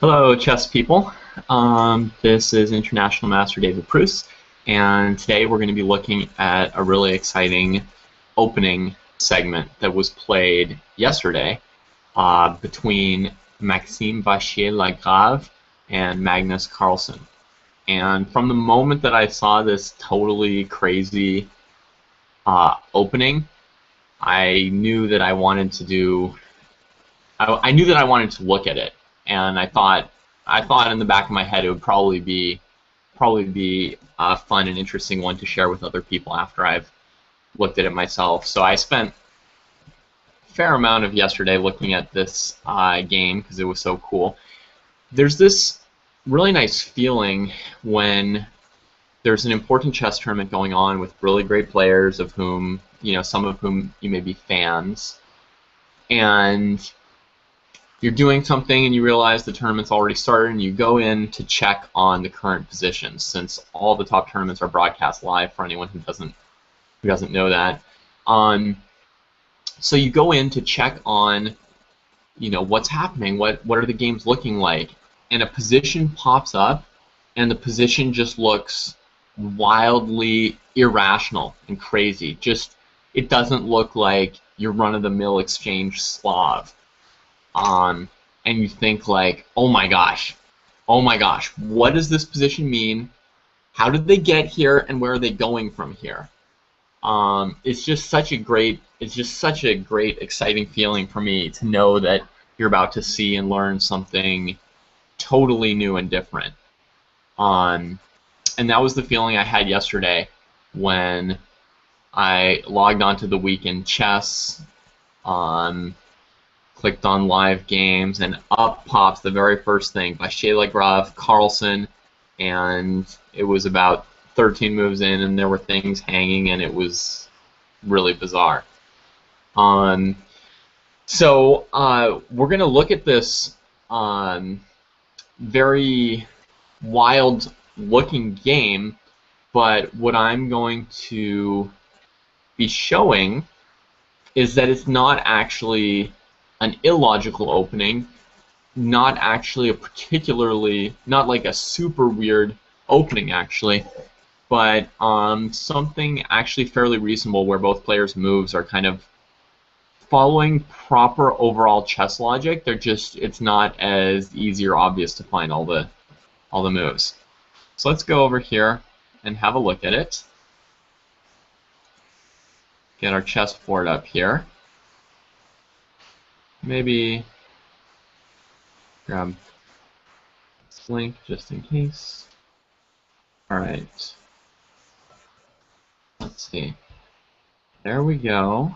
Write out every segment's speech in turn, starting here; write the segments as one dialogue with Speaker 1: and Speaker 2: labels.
Speaker 1: Hello, chess people. This is International Master David Pruess, and today we're going to be looking at a really exciting opening segment that was played yesterday between Maxime Vachier Lagrave and Magnus Carlsen. And from the moment that I saw this totally crazy opening, I knew that I wanted to do. I knew that I wanted to look at it. And I thought in the back of my head it would probably be a fun and interesting one to share with other people after I've looked at it myself. So I spent a fair amount of yesterday looking at this game because it was so cool. There's this really nice feeling when there's an important chess tournament going on with really great players, of whom, some of whom you may be fans, and you're doing something and you realize the tournament's already started, and you go in to check on the current positions, since all the top tournaments are broadcast live for anyone who doesn't know that. So you go in to check on what's happening, what are the games looking like, and a position pops up and the position just looks wildly irrational and crazy. It doesn't look like your run-of-the-mill exchange Slav. And you think like, oh my gosh, what does this position mean? How did they get here, and where are they going from here? It's just such a great, exciting feeling for me to know that you're about to see and learn something totally new and different. And that was the feeling I had yesterday when I logged onto the Weekend Chess. Clicked on live games, and up pops the very first thing by Lagrave, Carlsen, and it was about 13 moves in, and there were things hanging, and it was really bizarre. So we're going to look at this very wild-looking game, but what I'm going to be showing is that it's not actually an illogical opening, not like a super weird opening actually, but something actually fairly reasonable, where both players' moves are kind of following proper overall chess logic. It's not as easy or obvious to find all the moves. So let's go over here and have a look at it. Get our chessboard up here. Maybe grab this link just in case. Alright. Let's see. There we go.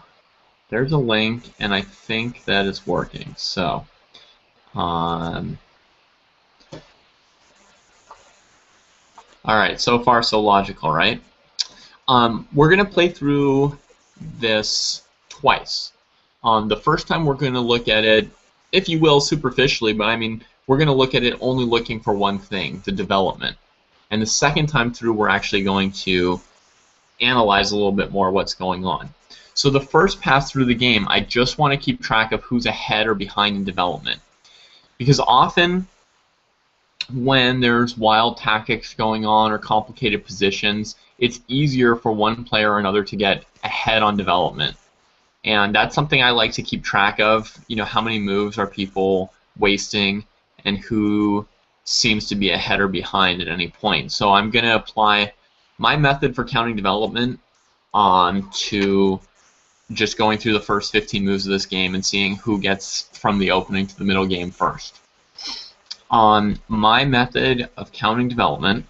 Speaker 1: There's a link, and I think that is working. So, alright, so far so logical, right? We're going to play through this twice. The first time we're going to look at it, if you will, superficially, but I mean, we're going to look at it only looking for one thing, the development. And the second time through, we're actually going to analyze a little bit more what's going on. So the first pass through the game, I just want to keep track of who's ahead or behind in development. Because often, when there's wild tactics going on or complicated positions, it's easier for one player or another to get ahead on development. And that's something I like to keep track of. How many moves are people wasting, and who seems to be ahead or behind at any point. So I'm going to apply my method for counting development to just going through the first 15 moves of this game and seeing who gets from the opening to the middle game first. My method of counting development,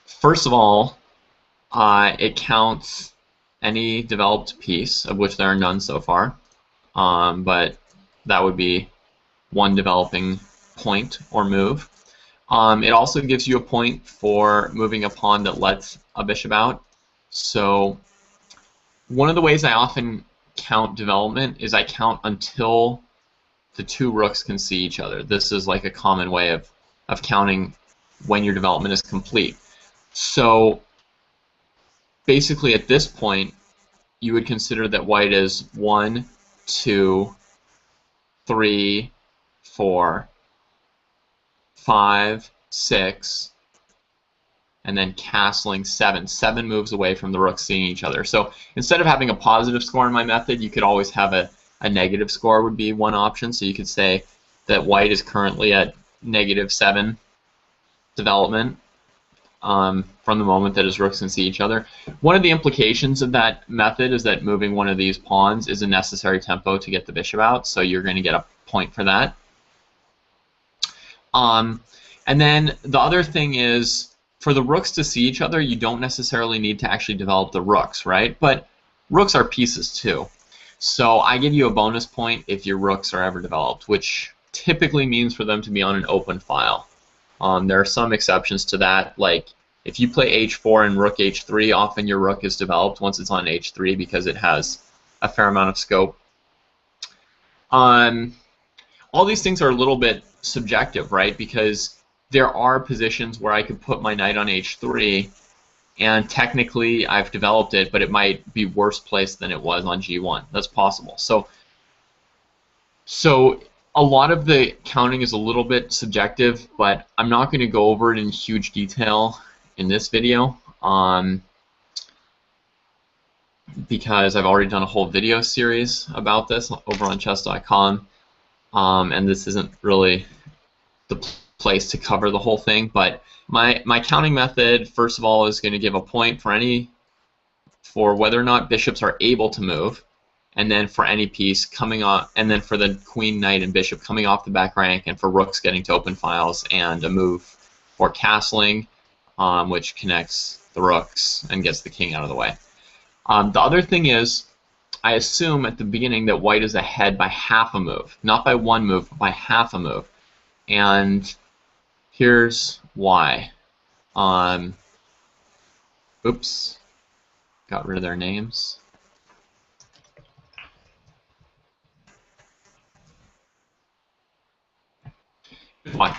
Speaker 1: first of all, it counts any developed piece, of which there are none so far, but that would be one developing point or move. It also gives you a point for moving a pawn that lets a bishop out. So one of the ways I often count development is I count until the two rooks can see each other. This is like a common way of counting when your development is complete. So basically, at this point, you would consider that white is 1, 2, 3, 4, 5, 6, and then castling 7. 7 moves away from the rooks seeing each other. So instead of having a positive score in my method, you could always have a negative score would be one option. So you could say that white is currently at -7 development from the moment that his rooks can see each other. One of the implications of that method is that moving one of these pawns is a necessary tempo to get the bishop out, so you're going to get a point for that. And then the other thing is, for the rooks to see each other, you don't necessarily need to actually develop the rooks, right? But rooks are pieces too. So I give you a bonus point if your rooks are ever developed, which typically means for them to be on an open file. There are some exceptions to that, like if you play h4 and rook h3, often your rook is developed once it's on h3 because it has a fair amount of scope. All these things are a little bit subjective, right? Because there are positions where I could put my knight on h3 and technically I've developed it, but it might be worse placed than it was on g1. That's possible. So a lot of the counting is a little bit subjective, but I'm not going to go over it in huge detail in this video because I've already done a whole video series about this over on chess.com, and this isn't really the place to cover the whole thing. But my counting method, first of all, is going to give a point for whether or not bishops are able to move, and then for any piece coming on, and then for the queen, knight, and bishop coming off the back rank, and for rooks getting to open files, and a move for castling, which connects the rooks and gets the king out of the way. The other thing is, I assume at the beginning that white is ahead by half a move, not by one move, but by half a move. And here's why. Oops, got rid of their names. Why?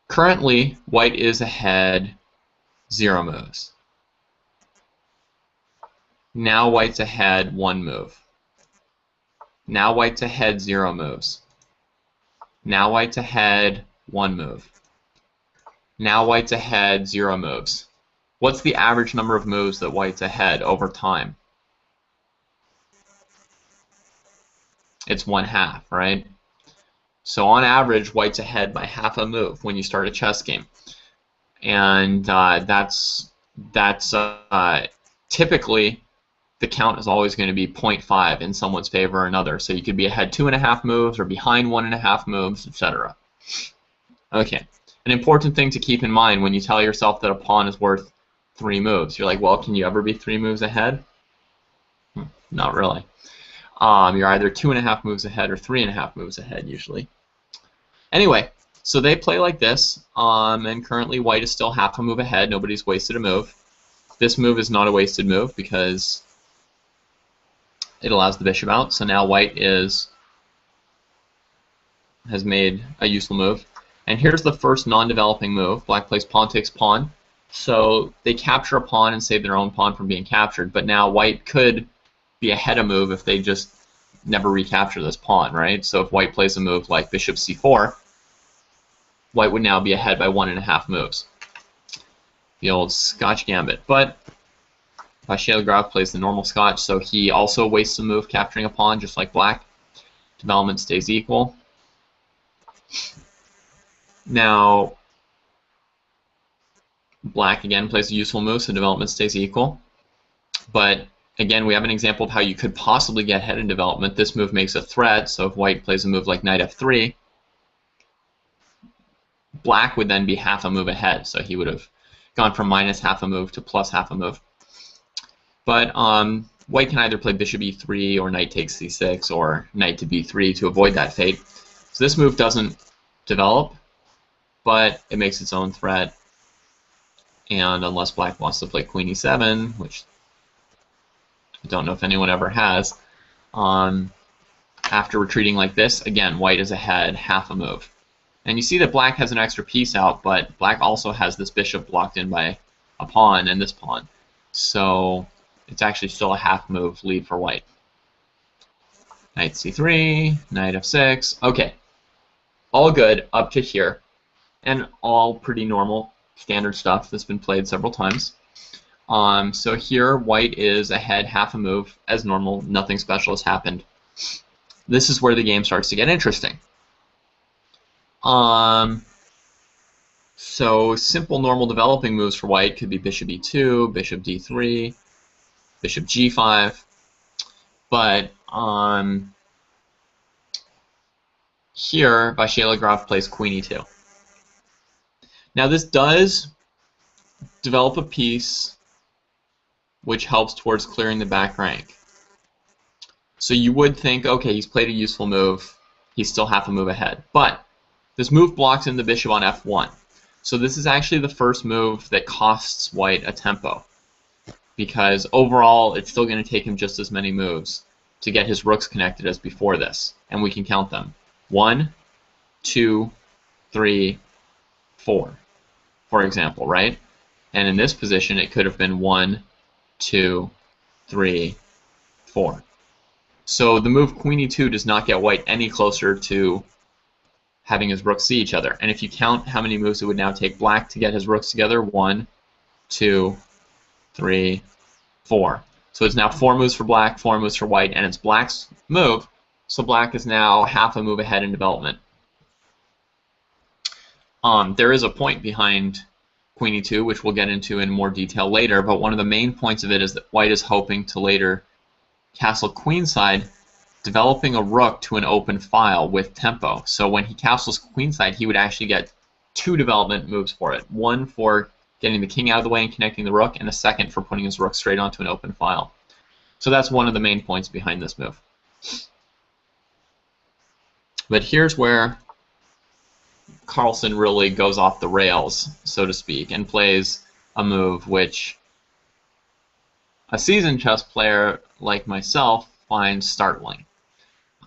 Speaker 1: Currently, white is ahead 0 moves. Now white's ahead 1 move. Now white's ahead 0 moves. Now white's ahead 1 move. Now white's ahead 0 moves. What's the average number of moves that white's ahead over time? It's 1/2, right? So on average, white's ahead by half a move when you start a chess game, and that's typically the count is always going to be 0.5 in someone's favor or another. So you could be ahead 2.5 moves or behind 1.5 moves, etc. Okay, an important thing to keep in mind when you tell yourself that a pawn is worth 3 moves. You're like, well, can you ever be 3 moves ahead? Not really. You're either 2.5 moves ahead or 3.5 moves ahead usually. Anyway, so they play like this, and currently white is still half a move ahead. Nobody's wasted a move. This move is not a wasted move because it allows the bishop out. So now white has made a useful move. And here's the first non-developing move. Black plays pawn takes pawn. So they capture a pawn and save their own pawn from being captured. But now white could be ahead a move if they just never recapture this pawn, right? So if white plays a move like bishop c4, white would now be ahead by 1.5 moves. The old Scotch gambit. But Vachier Lagrave plays the normal Scotch, so he also wastes a move capturing a pawn, just like black. Development stays equal. Now, black again plays a useful move, so development stays equal. But again, we have an example of how you could possibly get ahead in development. This move makes a threat, so if white plays a move like knight f3, black would then be half a move ahead, so he would have gone from -1/2 a move to +1/2 a move. But white can either play bishop e3 or knight takes c6 or knight to b3 to avoid that fate. So this move doesn't develop, but it makes its own threat. And unless black wants to play queen e7, which I don't know if anyone ever has, after retreating like this, again, white is ahead half a move. And you see that black has an extra piece out, but black also has this bishop blocked in by a pawn and this pawn. So it's actually still a half move lead for white. Knight c3, knight f6. Okay, all good up to here, and all pretty normal, standard stuff that's been played several times. So here, white is ahead half a move as normal. Nothing special has happened. This is where the game starts to get interesting. So simple normal developing moves for white could be bishop e2, bishop d3, bishop g5. But here, Vachier Lagrave plays queen e2. Now this does develop a piece which helps towards clearing the back rank. So you would think, okay, he's played a useful move. He's still half a move ahead. But this move blocks in the bishop on f1. So this is actually the first move that costs white a tempo, because overall it's still going to take him just as many moves to get his rooks connected as before this. And we can count them. 1, 2, 3, 4, for example, right? And in this position it could have been 1, 2, 3, 4. So the move queen e2 does not get white any closer to having his rooks see each other. And if you count how many moves it would now take black to get his rooks together, 1, 2, 3, 4. So it's now 4 moves for black, 4 moves for white, and it's black's move, so black is now half a move ahead in development. There is a point behind queen e2, which we'll get into in more detail later, but one of the main points of it is that white is hoping to later castle queenside, developing a rook to an open file with tempo. So when he castles queenside, he would actually get 2 development moves for it. One for getting the king out of the way and connecting the rook, and a second for putting his rook straight onto an open file. So that's one of the main points behind this move. But here's where Carlsen really goes off the rails, so to speak, and plays a move which a seasoned chess player like myself finds startling.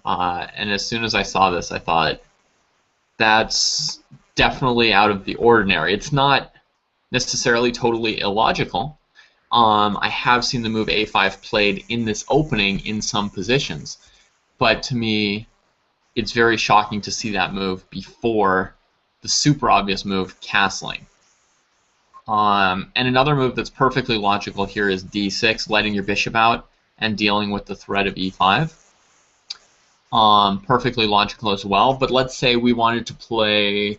Speaker 1: And as soon as I saw this, I thought, that's definitely out of the ordinary. It's not necessarily totally illogical. I have seen the move a5 played in this opening in some positions, but to me, it's very shocking to see that move before the super obvious move, castling. And another move that's perfectly logical here is d6, letting your bishop out and dealing with the threat of e5. Perfectly logical as well, but let's say we wanted to play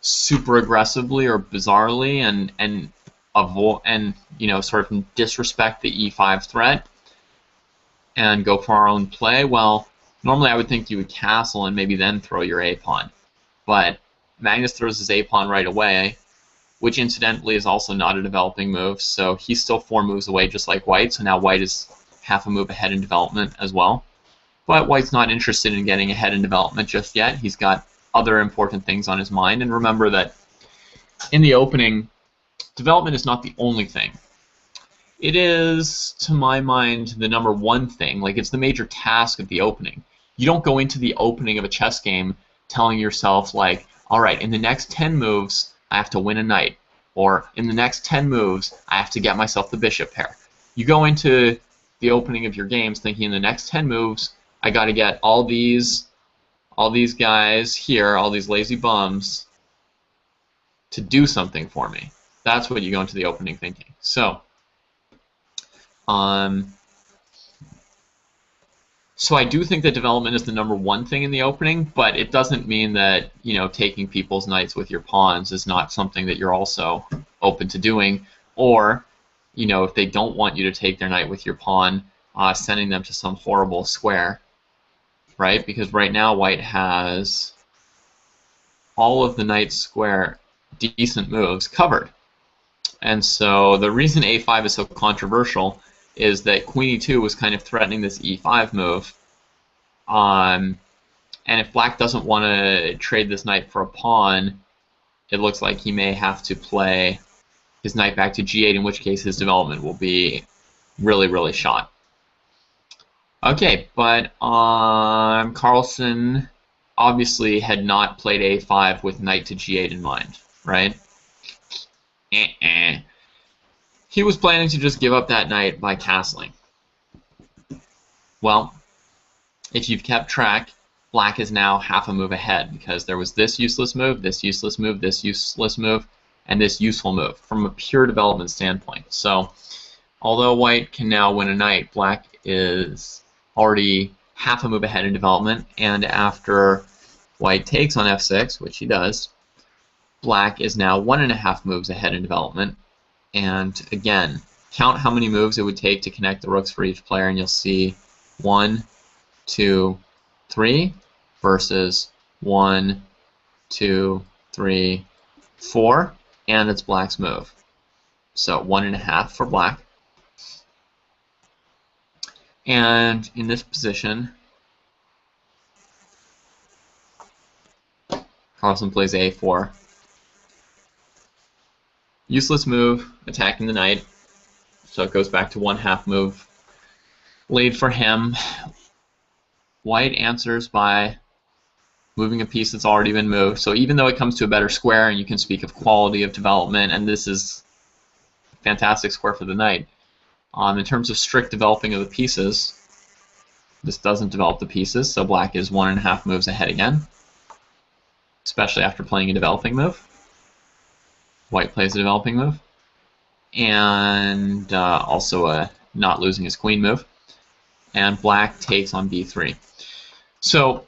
Speaker 1: super aggressively or bizarrely and avoid and sort of disrespect the e5 threat and go for our own play. Well, normally I would think you would castle and maybe then throw your a pawn, but Magnus throws his a pawn right away, which incidentally is also not a developing move, so he's still 4 moves away just like white, so now white is half a move ahead in development as well. But white's not interested in getting ahead in development just yet. He's got other important things on his mind, and remember that in the opening, development is not the only thing. It is, to my mind, the number one thing. Like, it's the major task of the opening. You don't go into the opening of a chess game telling yourself, like, all right, in the next 10 moves, I have to win a knight. Or in the next 10 moves, I have to get myself the bishop pair. You go into the opening of your games thinking in the next 10 moves, I got to get all these guys here, all these lazy bums, to do something for me. That's what you go into the opening thinking. So I do think that development is the number one thing in the opening, but it doesn't mean that taking people's knights with your pawns is not something that you're also open to doing, or if they don't want you to take their knight with your pawn, sending them to some horrible square, right? Because right now white has all of the knight's square decent moves covered. And so the reason a5 is so controversial is that queen e2 was kind of threatening this e5 move. And if black doesn't want to trade this knight for a pawn, it looks like he may have to play his knight back to g8, in which case his development will be really, really shot. Okay, but Carlsen obviously had not played a5 with knight to g8 in mind, right? He was planning to just give up that knight by castling. Well, if you've kept track, black is now half a move ahead because there was this useless move, this useless move, this useless move, and this useful move from a pure development standpoint. So although white can now win a knight, black is already half a move ahead in development, and after white takes on f6, which he does, black is now 1.5 moves ahead in development. And again, count how many moves it would take to connect the rooks for each player, and you'll see 1, 2, 3 versus 1, 2, 3, 4, and it's black's move. So 1.5 for black. And in this position, Carlsen plays a4. Useless move, attacking the knight. So it goes back to 1/2 move lead for him. White answers by moving a piece that's already been moved. So even though it comes to a better square, and you can speak of quality of development, and this is a fantastic square for the knight, in terms of strict developing of the pieces, this doesn't develop the pieces, so black is 1.5 moves ahead again, especially after playing a developing move. White plays a developing move, and also a not losing his queen move, and black takes on b3. So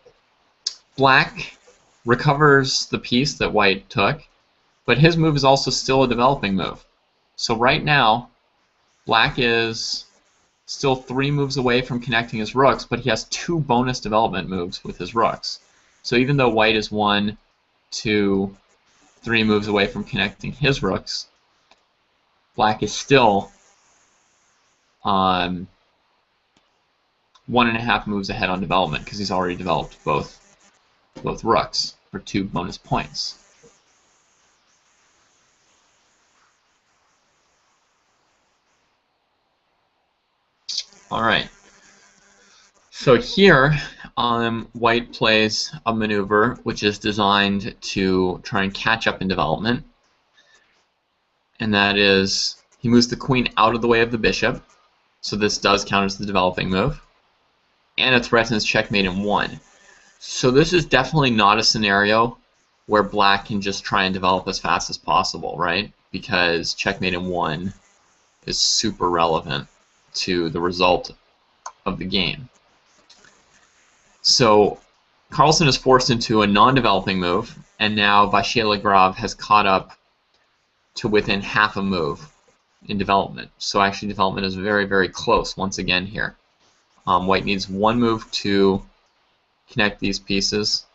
Speaker 1: black recovers the piece that white took, but his move is also still a developing move. So right now, black is still 3 moves away from connecting his rooks, but he has 2 bonus development moves with his rooks. So even though white is 1, 2, 3 moves away from connecting his rooks, black is still 1.5 moves ahead on development because he's already developed both rooks for 2 bonus points. Alright, so here white plays a maneuver which is designed to try and catch up in development, and that is he moves the queen out of the way of the bishop, so this does count as the developing move, and it threatens checkmate in 1. So this is definitely not a scenario where black can just try and develop as fast as possible, right? Because checkmate in 1 is super relevant to the result of the game. So Carlsen is forced into a non-developing move, and now Vachier Lagrave has caught up to within half a move in development. So actually development is very, very close once again here. White needs 1 move to connect these pieces.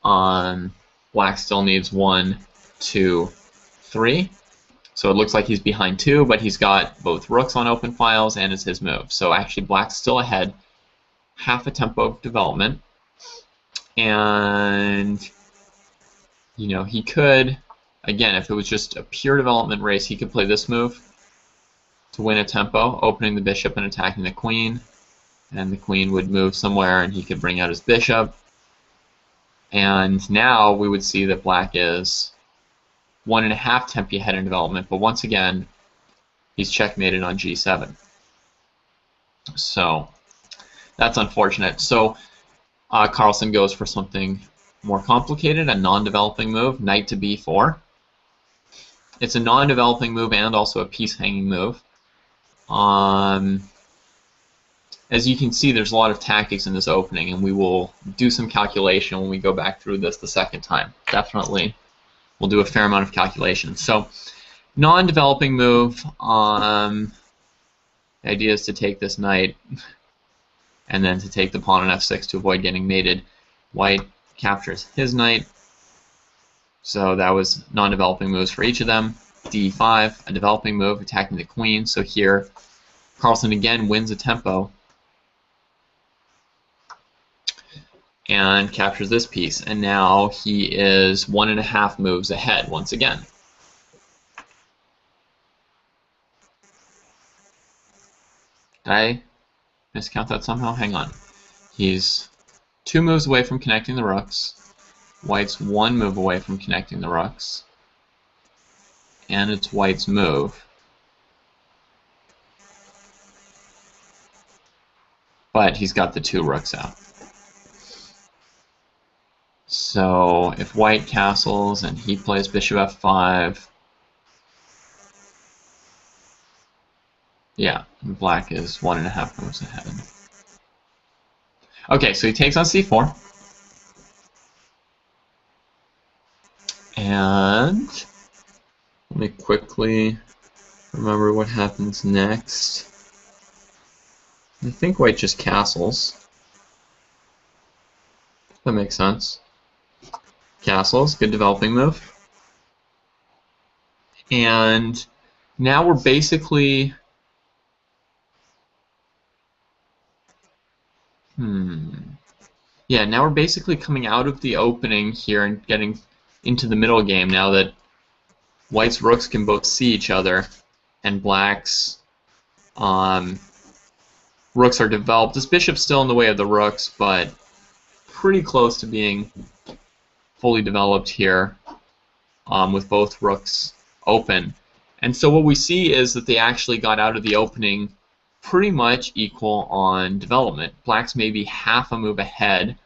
Speaker 1: Black still needs 1, 2, 3. So it looks like he's behind 2, but he's got both rooks on open files, and it's his move. So actually black's still ahead, half a tempo of development. And you know, he could, again, if it was just a pure development race, he could play this move to win a tempo, opening the bishop and attacking the queen. And the queen would move somewhere, and he could bring out his bishop. And now we would see that black is 1.5 tempi ahead in development, but once again, he's checkmated on g7. So that's unfortunate. So Carlsen goes for something more complicated, a non-developing move, knight to b4. It's a non-developing move and also a piece-hanging move. As you can see, there's a lot of tactics in this opening, and we will do some calculation when we go back through this the second time. Definitely, we'll do a fair amount of calculation. So, non-developing move. The idea is to take this knight, and then to take the pawn on f6 to avoid getting mated. White captures his knight. So that was non-developing moves for each of them. d5, a developing move, attacking the queen. So here, Carlsen again wins a tempo and captures this piece, and now he is 1.5 moves ahead once again. Did I miscount that somehow? Hang on. He's 2 moves away from connecting the rooks. White's 1 move away from connecting the rooks. And it's white's move. but he's got the 2 rooks out. So if white castles and he plays bishop f5, yeah, black is 1.5 moves ahead. Okay, so he takes on c4. And let me quickly remember what happens next. I think white just castles. That makes sense. Castles, good developing move. And now we're basically... Yeah, now we're basically coming out of the opening here and getting into the middle game now that white's rooks can both see each other and black's rooks are developed. This bishop's still in the way of the rooks, but pretty close to being fully developed here with both rooks open. And so what we see is that they actually got out of the opening pretty much equal on development. Black's maybe half a move ahead,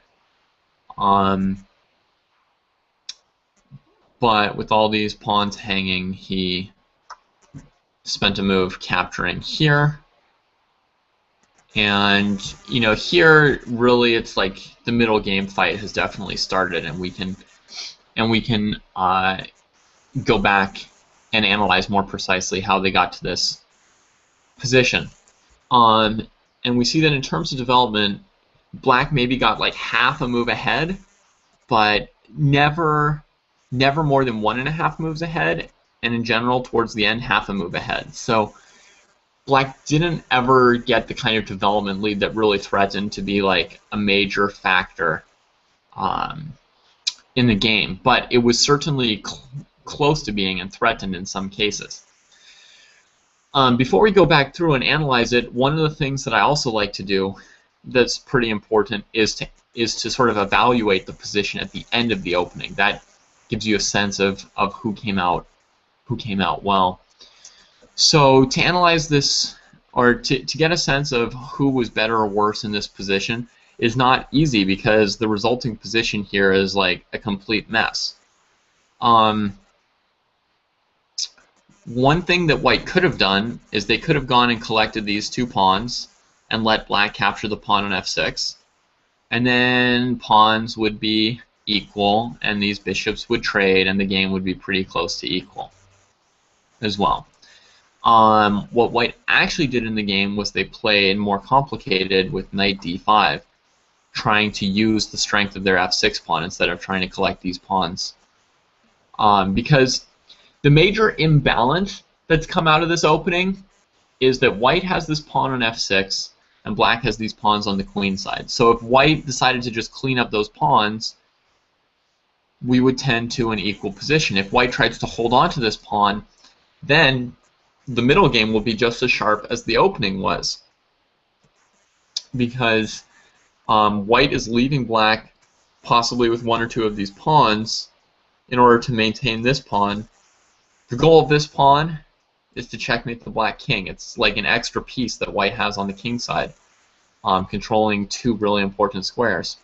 Speaker 1: but with all these pawns hanging, he spent a move capturing here. And you know, here really it's like the middle game fight has definitely started, and we can go back and analyze more precisely how they got to this position. And we see that in terms of development, black maybe got like half a move ahead, but never more than 1.5 moves ahead, and in general towards the end half a move ahead. So black didn't ever get the kind of development lead that really threatened to be like a major factor in the game, but it was certainly close to being and threatened in some cases. Before we go back through and analyze it, one of the things that I also like to do that's pretty important is to sort of evaluate the position at the end of the opening. That gives you a sense of who came out well. So to analyze this, or to get a sense of who was better or worse in this position, is not easy because the resulting position here is like a complete mess. One thing that white could have done is they could have gone and collected these 2 pawns and let black capture the pawn on f6, and then pawns would be equal and these bishops would trade and the game would be pretty close to equal as well. What white actually did in the game was they played more complicated with knight d5, trying to use the strength of their f6 pawn instead of trying to collect these pawns. Because the major imbalance that's come out of this opening is that white has this pawn on f6 and black has these pawns on the queen side. So if white decided to just clean up those pawns, we would tend to an equal position. If white tries to hold on to this pawn, then the middle game will be just as sharp as the opening was, because white is leaving black possibly with 1 or 2 of these pawns in order to maintain this pawn. The goal of this pawn is to checkmate the black king. It's like an extra piece that white has on the king side, controlling 2 really important squares.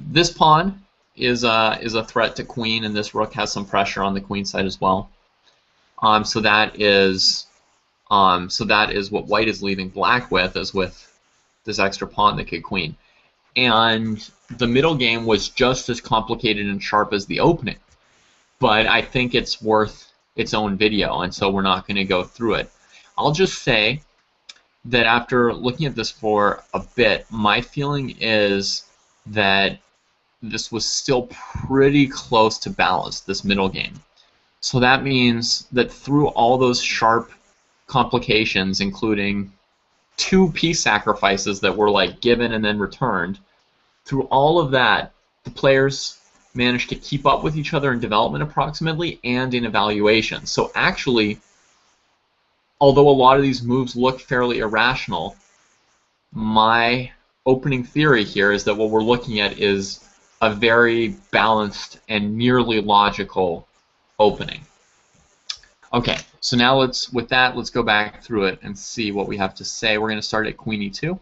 Speaker 1: This pawn is a threat to queen, and this rook has some pressure on the queen side as well. So that is what white is leaving black with, is with this extra pawn that could queen. And the middle game was just as complicated and sharp as the opening, but I think it's worth its own video, and so we're not going to go through it. I'll just say that after looking at this for a bit, my feeling is that this was still pretty close to balanced, this middle game. So that means that through all those sharp complications, including 2 piece sacrifices that were like given and then returned, through all of that, the players managed to keep up with each other in development approximately and in evaluation. So actually, although a lot of these moves look fairly irrational, my opening theory here is that what we're looking at is a very balanced and nearly logical opening. Okay, so now let's go back through it and see what we have to say. We're going to start at queen e2.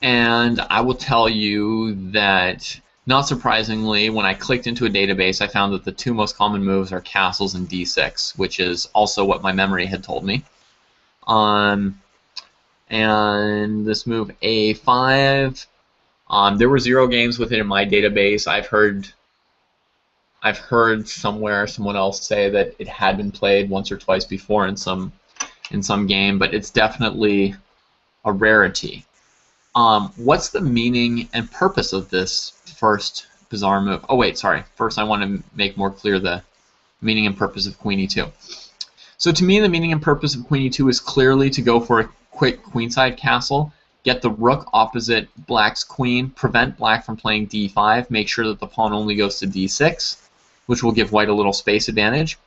Speaker 1: And I will tell you that, not surprisingly, when I clicked into a database, I found that the two most common moves are castles and d6, which is also what my memory had told me. And this move a5, there were 0 games with it in my database. I've heard somewhere someone else say that it had been played once or twice before in some game, but it's definitely a rarity. What's the meaning and purpose of this first bizarre move? Oh wait, sorry. First I want to make more clear the meaning and purpose of queen e2. So to me, the meaning and purpose of queen e2 is clearly to go for a quick queenside castle, get the rook opposite black's queen, prevent black from playing d5, make sure that the pawn only goes to d6, which will give white a little space advantage.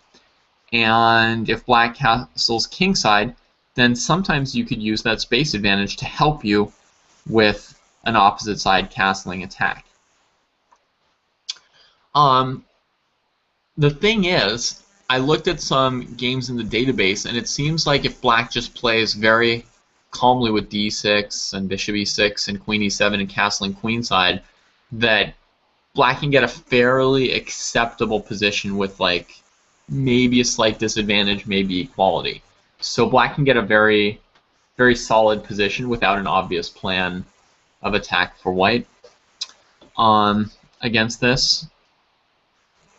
Speaker 1: And if black castles kingside, then sometimes you could use that space advantage to help you with an opposite side castling attack. The thing is, I looked at some games in the database, and it seems like if black just plays very calmly with d6 and bishop e6 and queen e7 and castling queenside, that black can get a fairly acceptable position with like maybe a slight disadvantage, maybe equality. So black can get a very, very solid position without an obvious plan of attack for white. Against this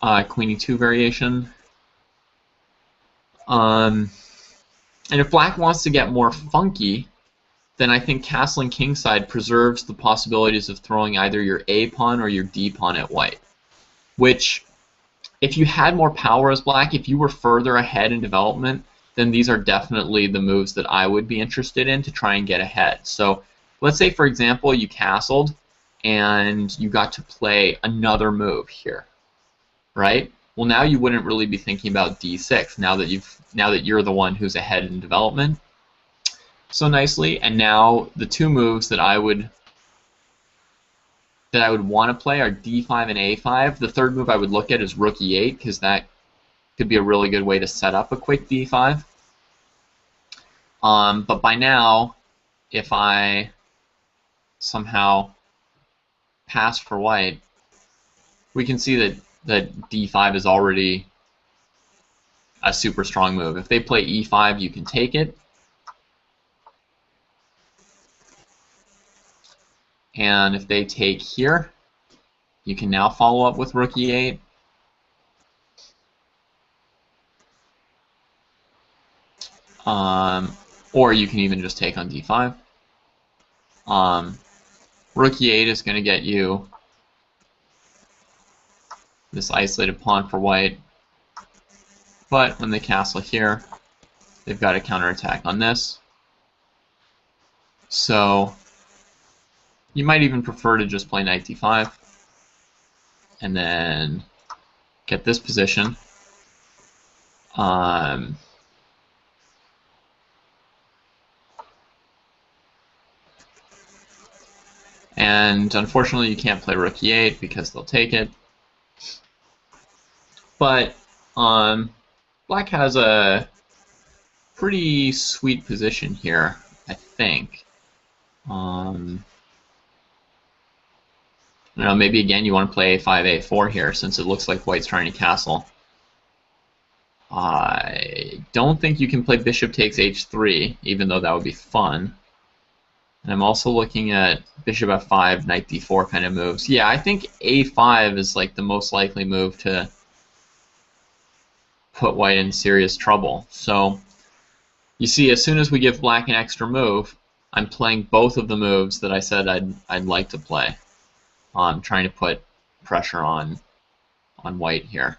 Speaker 1: queen e2 variation. And if black wants to get more funky, then I think castling kingside preserves the possibilities of throwing either your A pawn or your D pawn at white. Which, if you had more power as black, if you were further ahead in development, then these are definitely the moves that I would be interested in to try and get ahead. So let's say, for example, you castled and you got to play another move here, right? Well, now you wouldn't really be thinking about d6 now that you're the one who's ahead in development so nicely. And now the two moves that I would want to play are d5 and a5. The third move I would look at is rook e8, because that could be a really good way to set up a quick d5. But by now, if I somehow pass for white, we can see that d5 is already a super strong move. If they play e5, you can take it. And if they take here, you can now follow up with rook e8. Or you can even just take on d5. Rook e8 is going to get you this isolated pawn for white. But when they castle here, they've got a counterattack on this. So you might even prefer to just play knight d5 and then get this position. And unfortunately, you can't play rook e8 because they'll take it. But black has a pretty sweet position here, I think. I don't know, maybe again you want to play a5, a4 here, since it looks like white's trying to castle. I don't think you can play bishop takes h3, even though that would be fun. And I'm also looking at bishop f5, knight d4 kind of moves. Yeah, I think a5 is like the most likely move to put white in serious trouble. So you see, as soon as we give black an extra move, I'm playing both of the moves that I said I'd like to play. I'm trying to put pressure on white here.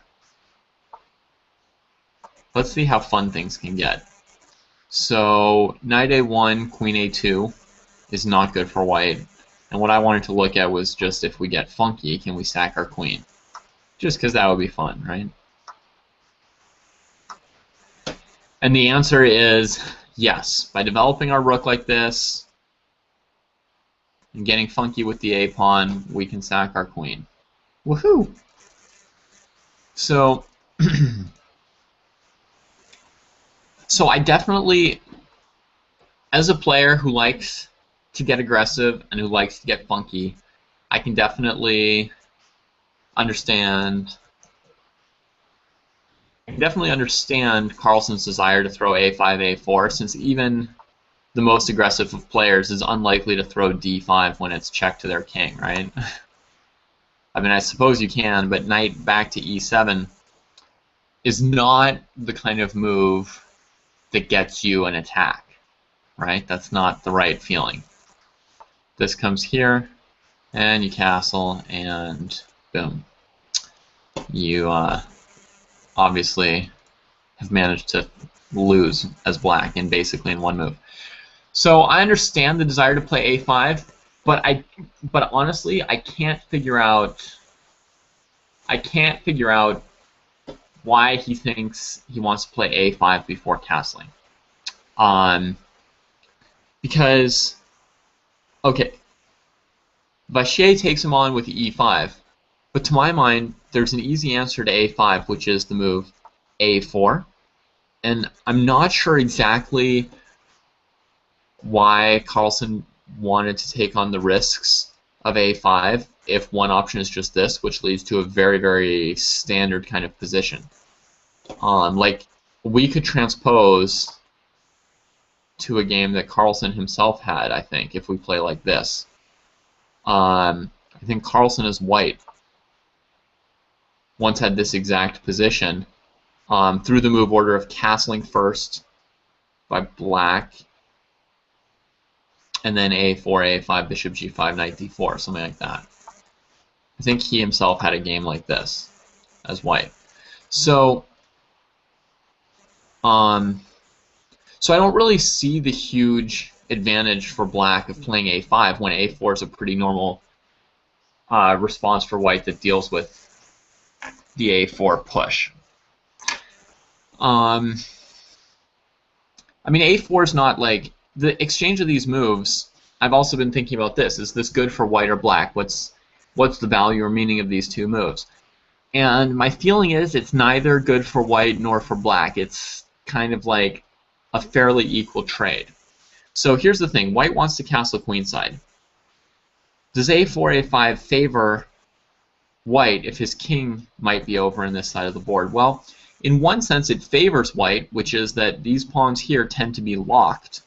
Speaker 1: Let's see how fun things can get. So knight a1, queen a2 is not good for white. And what I wanted to look at was just if we get funky, can we sack our queen? Just because that would be fun, right? And the answer is yes. By developing our rook like this and getting funky with the a-pawn, we can sack our queen. Woohoo! So So I definitely, as a player who likes to get aggressive and who likes to get funky, I can definitely understand. I can definitely understand Carlsen's desire to throw a5, a4, since even the most aggressive of players is unlikely to throw d5 when it's checked to their king, right? I mean, I suppose you can, but knight back to e7 is not the kind of move that gets you an attack, right? That's not the right feeling. This comes here, and you castle, and boom. You obviously have managed to lose as black in basically in one move. So I understand the desire to play a5, but honestly, I can't figure out why he thinks he wants to play a5 before castling. Because, okay, Vachier takes him on with e5, but to my mind, there's an easy answer to a5, which is the move a4, and I'm not sure exactly why Carlsen wanted to take on the risks of a5 if one option is just this, which leads to a very, very standard kind of position. Like, we could transpose to a game that Carlsen himself had, I think, if we play like this. I think Carlsen is white. Once had this exact position through the move order of castling first by black, and then a4, a5, bishop g5, knight d4, something like that. I think he himself had a game like this as white. So I don't really see the huge advantage for black of playing a5 when a4 is a pretty normal response for white that deals with the a4 push. I mean, a4 is not like the exchange of these moves. I've also been thinking about this. Is this good for white or black? What's the value or meaning of these two moves? And my feeling is it's neither good for white nor for black. It's kind of like a fairly equal trade. So here's the thing. White wants to castle queenside. Does a4, a5 favor white if his king might be over on this side of the board? Well, in one sense it favors white, which is that these pawns here tend to be locked,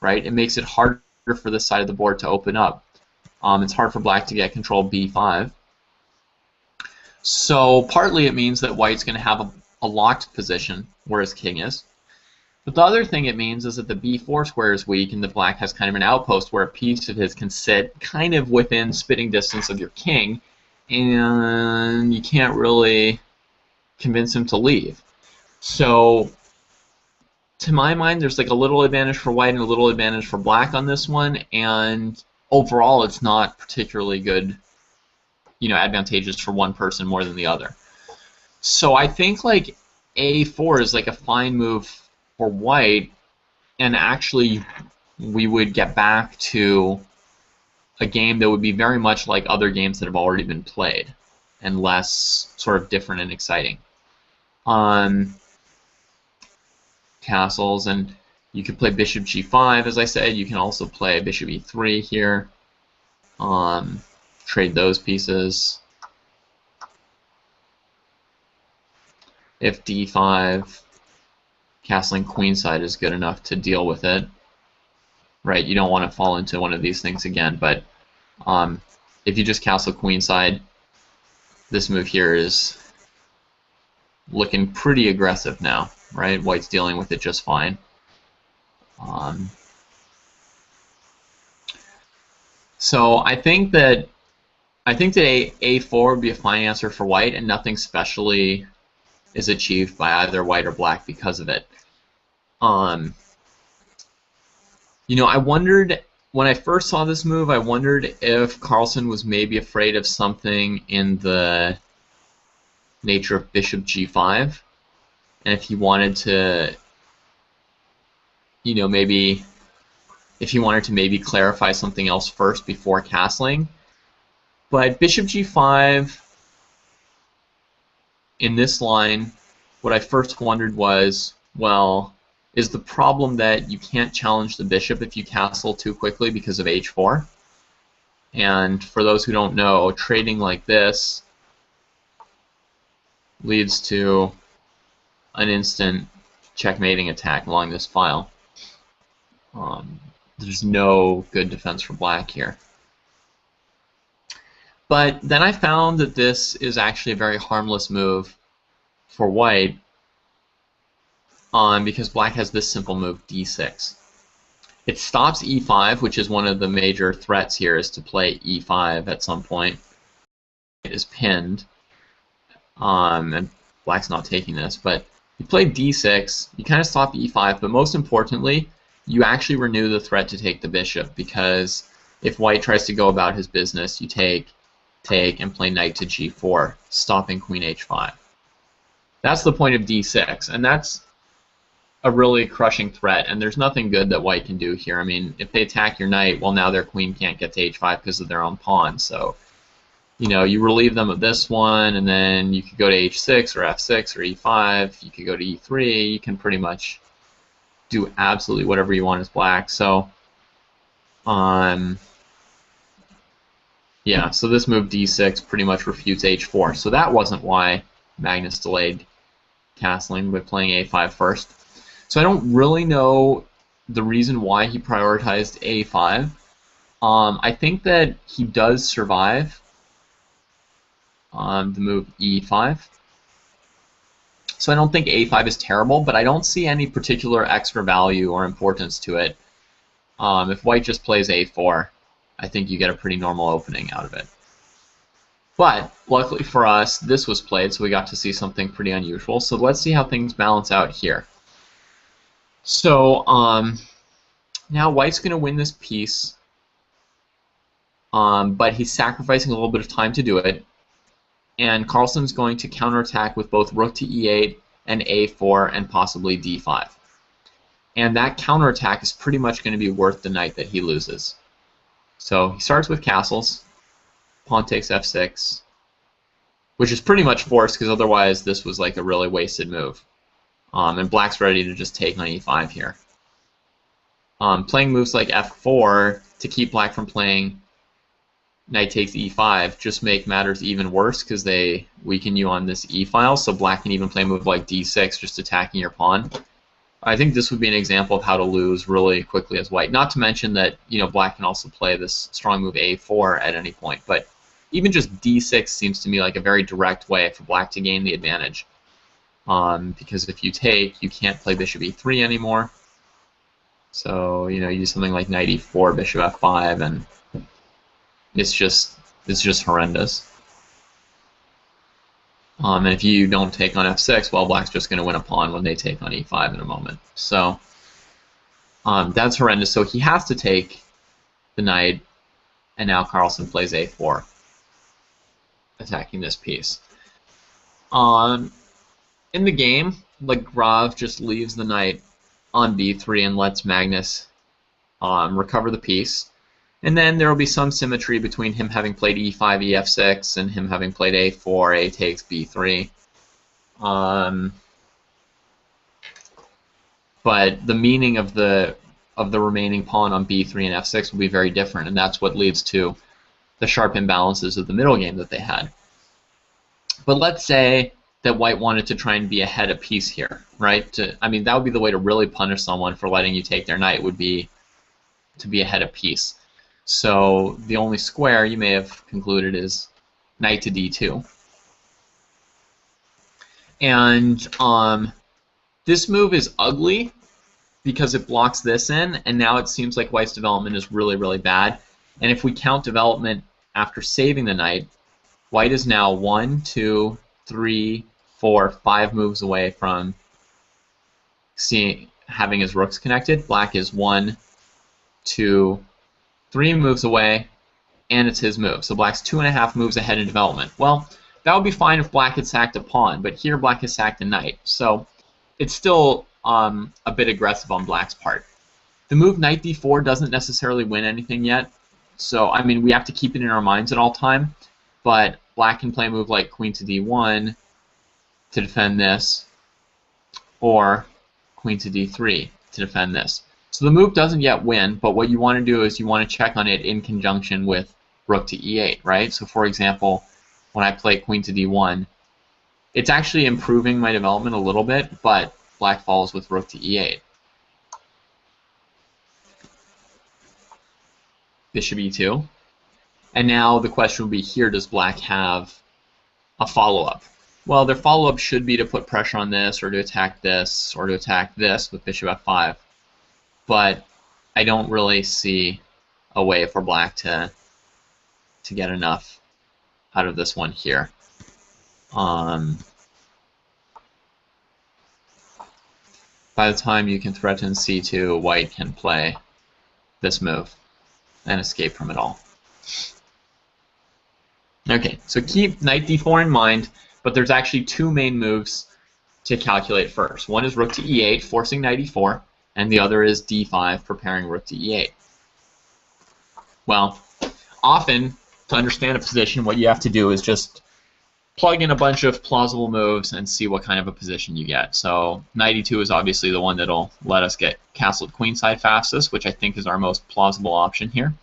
Speaker 1: right? It makes it harder for this side of the board to open up. It's hard for black to get control of b5. So partly it means that white's going to have a locked position where his king is. But the other thing it means is that the b4 square is weak and the black has kind of an outpost where a piece of his can sit kind of within spitting distance of your king, and you can't really convince him to leave. So to my mind, there's like a little advantage for white and a little advantage for black on this one, and overall it's not particularly good, advantageous for one person more than the other. So I think like a4 is like a fine move for white, and actually we would get back to a game that would be very much like other games that have already been played and less sort of different and exciting. Castles, and you could play bishop g5, as I said. You can also play bishop e3 here. Trade those pieces. If d5, castling queenside is good enough to deal with it. Right, you don't want to fall into one of these things again, but if you just castle queenside, this move here is looking pretty aggressive now, right? White's dealing with it just fine. So I think that a4 would be a fine answer for white, and nothing specially is achieved by either white or black because of it. I wondered, when I first saw this move, I wondered if Carlsen was maybe afraid of something in the nature of bishop g5, and if he wanted to, maybe clarify something else first before castling. But bishop g5 in this line, what I first wondered was, well, is the problem that you can't challenge the bishop if you castle too quickly because of h4. And for those who don't know, trading like this leads to an instant checkmating attack along this file. There's no good defense for black here. But then I found that this is actually a very harmless move for white, because black has this simple move, d6. It stops e5, which is one of the major threats here, is to play e5 at some point. It is pinned, and black's not taking this, but you play d6, you kind of stop e5, but most importantly, you actually renew the threat to take the bishop, because if white tries to go about his business, you take, and play knight to g4, stopping queen h5. That's the point of d6, and that's a really crushing threat, and there's nothing good that white can do here. I mean, if they attack your knight, well, now their queen can't get to h5 because of their own pawn, so you know, you relieve them of this one, and then you could go to h6 or f6 or e5, you could go to e3, you can pretty much do absolutely whatever you want as black. So yeah, so this move d6 pretty much refutes h4. So that wasn't why Magnus delayed castling by playing a5 first. So I don't really know the reason why he prioritized a5. I think that he does survive the move e5. So I don't think a5 is terrible, but I don't see any particular extra value or importance to it. If white just plays a4, I think you get a pretty normal opening out of it. But luckily for us, this was played, so we got to see something pretty unusual. So let's see how things balance out here. So now white's going to win this piece, but he's sacrificing a little bit of time to do it. And Carlsen's going to counterattack with both rook to e8 and a4 and possibly d5. And that counterattack is pretty much going to be worth the knight that he loses. So he starts with castles, pawn takes f6, which is pretty much forced because otherwise this was like a really wasted move. And black's ready to just take on e5 here. Playing moves like f4 to keep black from playing knight takes e5 just make matters even worse because they weaken you on this e-file, so black can even play a move like d6 just attacking your pawn. I think this would be an example of how to lose really quickly as white. Not to mention that, you know, black can also play this strong move a4 at any point, but even just d6 seems to me like a very direct way for black to gain the advantage. Because if you take, you can't play bishop e3 anymore. So, you know, you do something like knight e4, bishop f5, and it's just horrendous. And if you don't take on f6, well, black's just going to win a pawn when they take on e5 in a moment. So that's horrendous. So he has to take the knight, and now Carlsen plays a4, attacking this piece. In the game, Lagrave just leaves the knight on b3 and lets Magnus recover the piece. And then there will be some symmetry between him having played e5, ef6, and him having played a4, a takes b3. But the meaning of the remaining pawn on b3 and f6 will be very different, and that's what leads to the sharp imbalances of the middle game that they had. But let's say that white wanted to try and be ahead a piece here, right? I mean, that would be the way to really punish someone for letting you take their knight, would be to be ahead a piece. So the only square you may have concluded is knight to d2. And this move is ugly because it blocks this in, and now it seems like white's development is really, really bad. And if we count development after saving the knight, white is now 1, 2, 3, 4, 5 moves away from having his rooks connected. Black is 1, 2, 3 moves away, and it's his move. So black's 2.5 moves ahead in development. Well, that would be fine if black had sacked a pawn, but here black has sacked a knight. So it's still a bit aggressive on black's part. The move knight d4 doesn't necessarily win anything yet. So, I mean, we have to keep it in our minds at all time. But black can play a move like queen to d1 to defend this, or queen to d3 to defend this. So the move doesn't yet win, but what you want to do is you want to check on it in conjunction with rook to e8, right? So for example, when I play queen to d1, it's actually improving my development a little bit, but black falls with rook to e8. Bishop e2. And now the question would be here, does black have a follow-up? Well, their follow-up should be to put pressure on this, or to attack this, or to attack this with bishop f5. But I don't really see a way for black to get enough out of this one here. By the time you can threaten c2, white can play this move and escape from it all. Okay, so keep knight d4 in mind, but there's actually two main moves to calculate first. One is rook to e8, forcing knight e4, and the other is d5, preparing rook to e8. Well, often, to understand a position, what you have to do is just plug in a bunch of plausible moves and see what kind of a position you get. So knight e2 is obviously the one that'll let us get castled queenside fastest, which I think is our most plausible option here.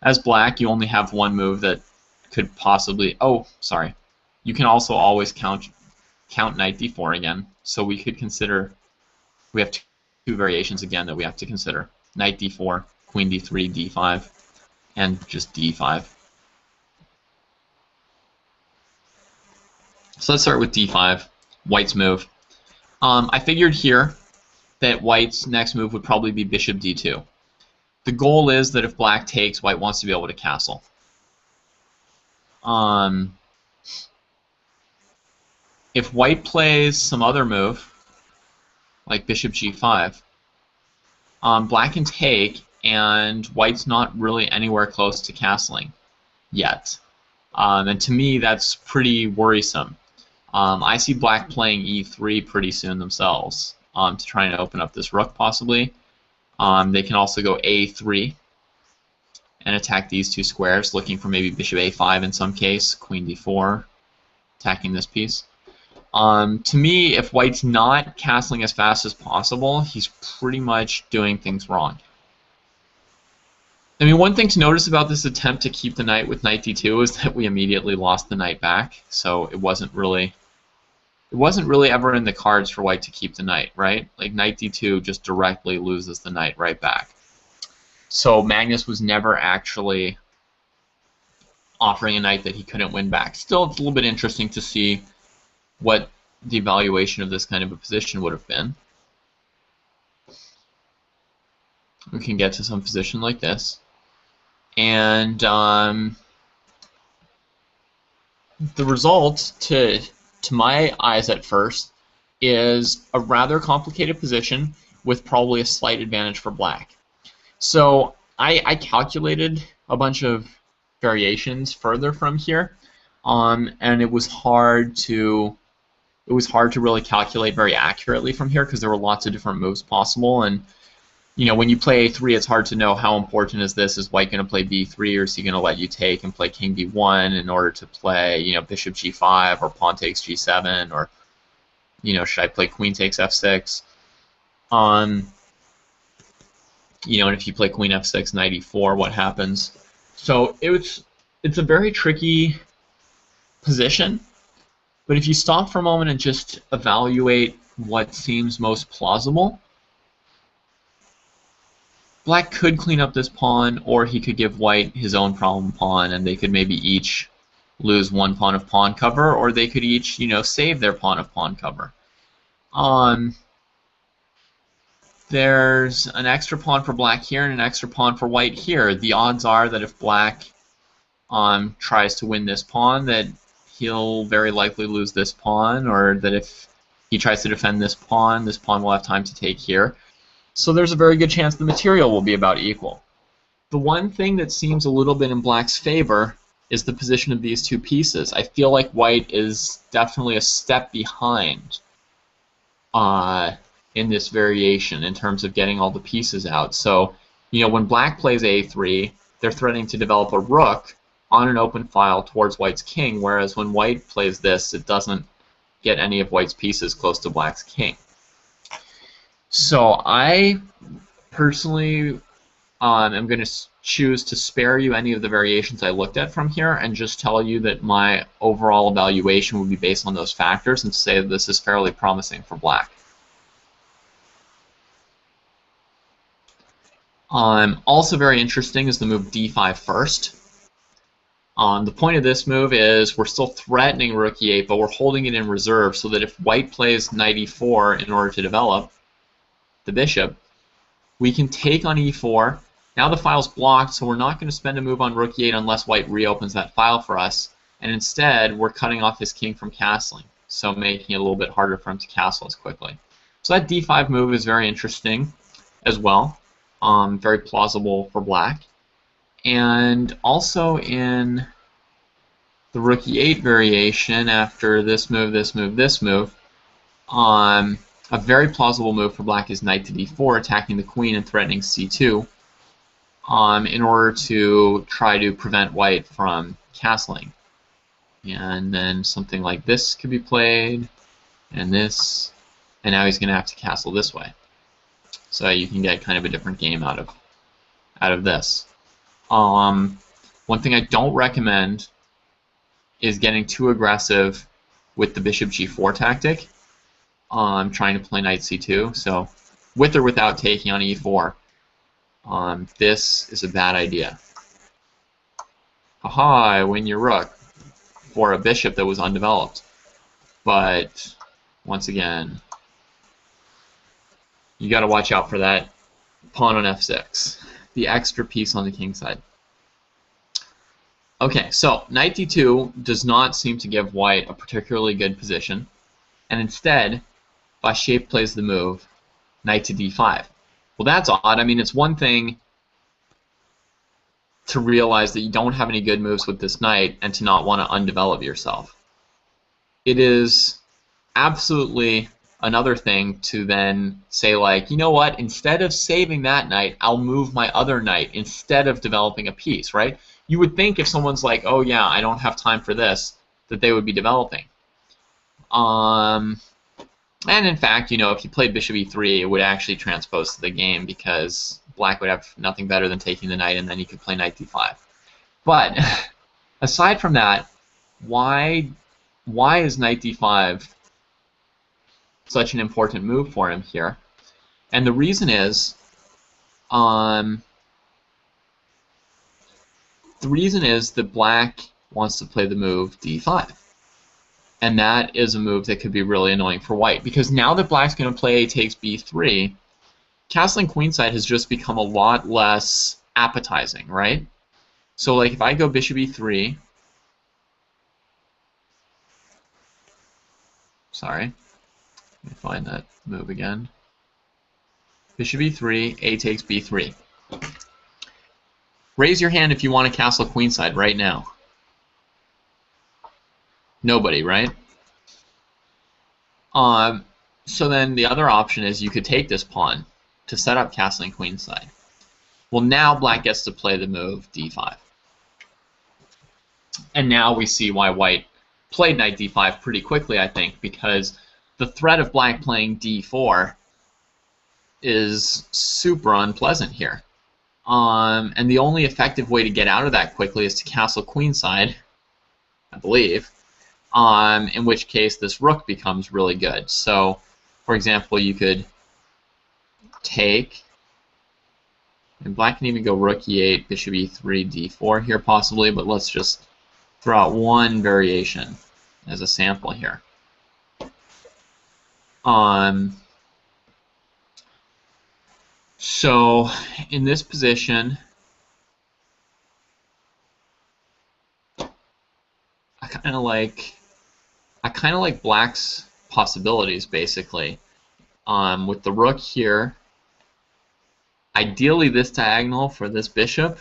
Speaker 1: As black, you only have one move that could possibly... Oh, sorry. You can also always count knight d4 again. So we could consider... We have two variations again that we have to consider. Knight d4, queen d3, d5, and just d5. So let's start with d5, white's move. I figured here that white's next move would probably be bishop d2. The goal is that if black takes, white wants to be able to castle. If white plays some other move, like bishop g5, black can take, and white's not really anywhere close to castling yet. And to me, that's pretty worrisome. I see black playing e3 pretty soon themselves to try and open up this rook, possibly. They can also go a3 and attack these two squares, looking for maybe bishop a5 in some case, queen d4, attacking this piece. To me, if white's not castling as fast as possible, he's pretty much doing things wrong. I mean, one thing to notice about this attempt to keep the knight with knight d2 is that we immediately lost the knight back, so it wasn't really ever in the cards for white to keep the knight, right? Like knight d2 just directly loses the knight right back. So Magnus was never actually offering a knight that he couldn't win back. Still, it's a little bit interesting to see what the evaluation of this kind of a position would have been. We can get to some position like this. And the result, to my eyes at first, is a rather complicated position with probably a slight advantage for black. So I calculated a bunch of variations further from here, and it was hard to really calculate very accurately from here because there were lots of different moves possible. And you know, when you play a3, it's hard to know how important is this. Is white going to play b3, or is he going to let you take and play king d1 in order to play, you know, bishop g5 or pawn takes g7, or, you know, should I play queen takes f6? You know, and if you play queen f6, knight e4, what happens? So it's a very tricky position. But if you stop for a moment and just evaluate what seems most plausible, black could clean up this pawn, or he could give white his own problem pawn, and they could maybe each lose one pawn of pawn cover, or they could each, you know, save their pawn of pawn cover. There's an extra pawn for black here and an extra pawn for white here. The odds are that if black tries to win this pawn, that he'll very likely lose this pawn, or that if he tries to defend this pawn will have time to take here. So there's a very good chance the material will be about equal. The one thing that seems a little bit in black's favor is the position of these two pieces. I feel like white is definitely a step behind in this variation in terms of getting all the pieces out. So, you know, when black plays a3, they're threatening to develop a rook on an open file towards white's king, whereas when white plays this, it doesn't get any of white's pieces close to black's king. So I personally am going to choose to spare you any of the variations I looked at from here and just tell you that my overall evaluation would be based on those factors and say that this is fairly promising for black. Also very interesting is the move d5 first. The point of this move is we're still threatening rook e8, but we're holding it in reserve so that if white plays knight e4 in order to develop the bishop, we can take on e4. Now the file's blocked, so we're not going to spend a move on rook e8 unless white reopens that file for us. And instead, we're cutting off his king from castling, so making it a little bit harder for him to castle as quickly. So that d5 move is very interesting as well. Very plausible for black. And also in the rook e8 variation, after this move, this move, this move, a very plausible move for black is knight to d4, attacking the queen and threatening c2, in order to try to prevent white from castling. And then something like this could be played, and this, and now he's going to have to castle this way. So you can get kind of a different game out of this. One thing I don't recommend is getting too aggressive with the bishop g4 tactic. Trying to play knight c2. So with or without taking on e4, this is a bad idea. Haha, I win your rook for a bishop that was undeveloped. But once again, you got to watch out for that pawn on f6, the extra piece on the king side. Okay, so knight d2 does not seem to give white a particularly good position, and instead, Vachier plays the move knight to d5. Well, that's odd. I mean, it's one thing to realize that you don't have any good moves with this knight and to not want to undevelop yourself. It is absolutely another thing to then say, like, you know what, instead of saving that knight, I'll move my other knight instead of developing a piece, right? You would think if someone's like, oh yeah, I don't have time for this, that they would be developing. And in fact, you know, if you played bishop e3, it would actually transpose to the game because black would have nothing better than taking the knight, and then you could play knight d5. But aside from that, why is knight d5 such an important move for him here? And the reason is, that black wants to play the move d5. And that is a move that could be really annoying for white, because now that black's going to play a takes b3, castling queenside has just become a lot less appetizing, right? So like if I go bishop e3, sorry, let me find that move again. Bishop e3, a takes b3. Raise your hand if you want to castle queenside right now. Nobody, right? So then the other option is you could take this pawn to set up castling queenside. Well, now black gets to play the move d5. And now we see why white played knight d5 pretty quickly, I think, because the threat of black playing d4 is super unpleasant here. And the only effective way to get out of that quickly is to castle queenside, I believe, in which case this rook becomes really good. So, for example, you could take, and black can even go rook e8, bishop e3, d4 here possibly, but let's just throw out one variation as a sample here. So in this position, I kind of like black's possibilities basically. With the rook here, ideally this diagonal for this bishop,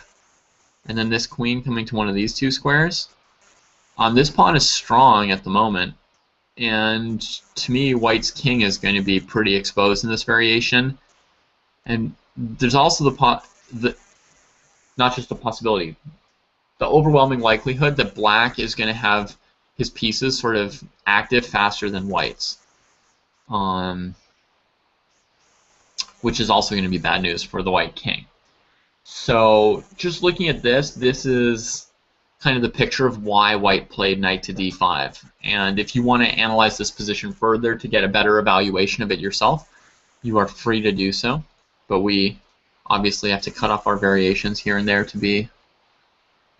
Speaker 1: and then this queen coming to one of these two squares. This pawn is strong at the moment, and to me, white's king is going to be pretty exposed in this variation. And there's also not just the possibility, the overwhelming likelihood that black is going to have his pieces sort of active faster than white's. which is also going to be bad news for the white king. So just looking at this, this is kind of the picture of why white played knight to d5. And if you want to analyze this position further to get a better evaluation of it yourself, you are free to do so. But we obviously have to cut off our variations here and there to be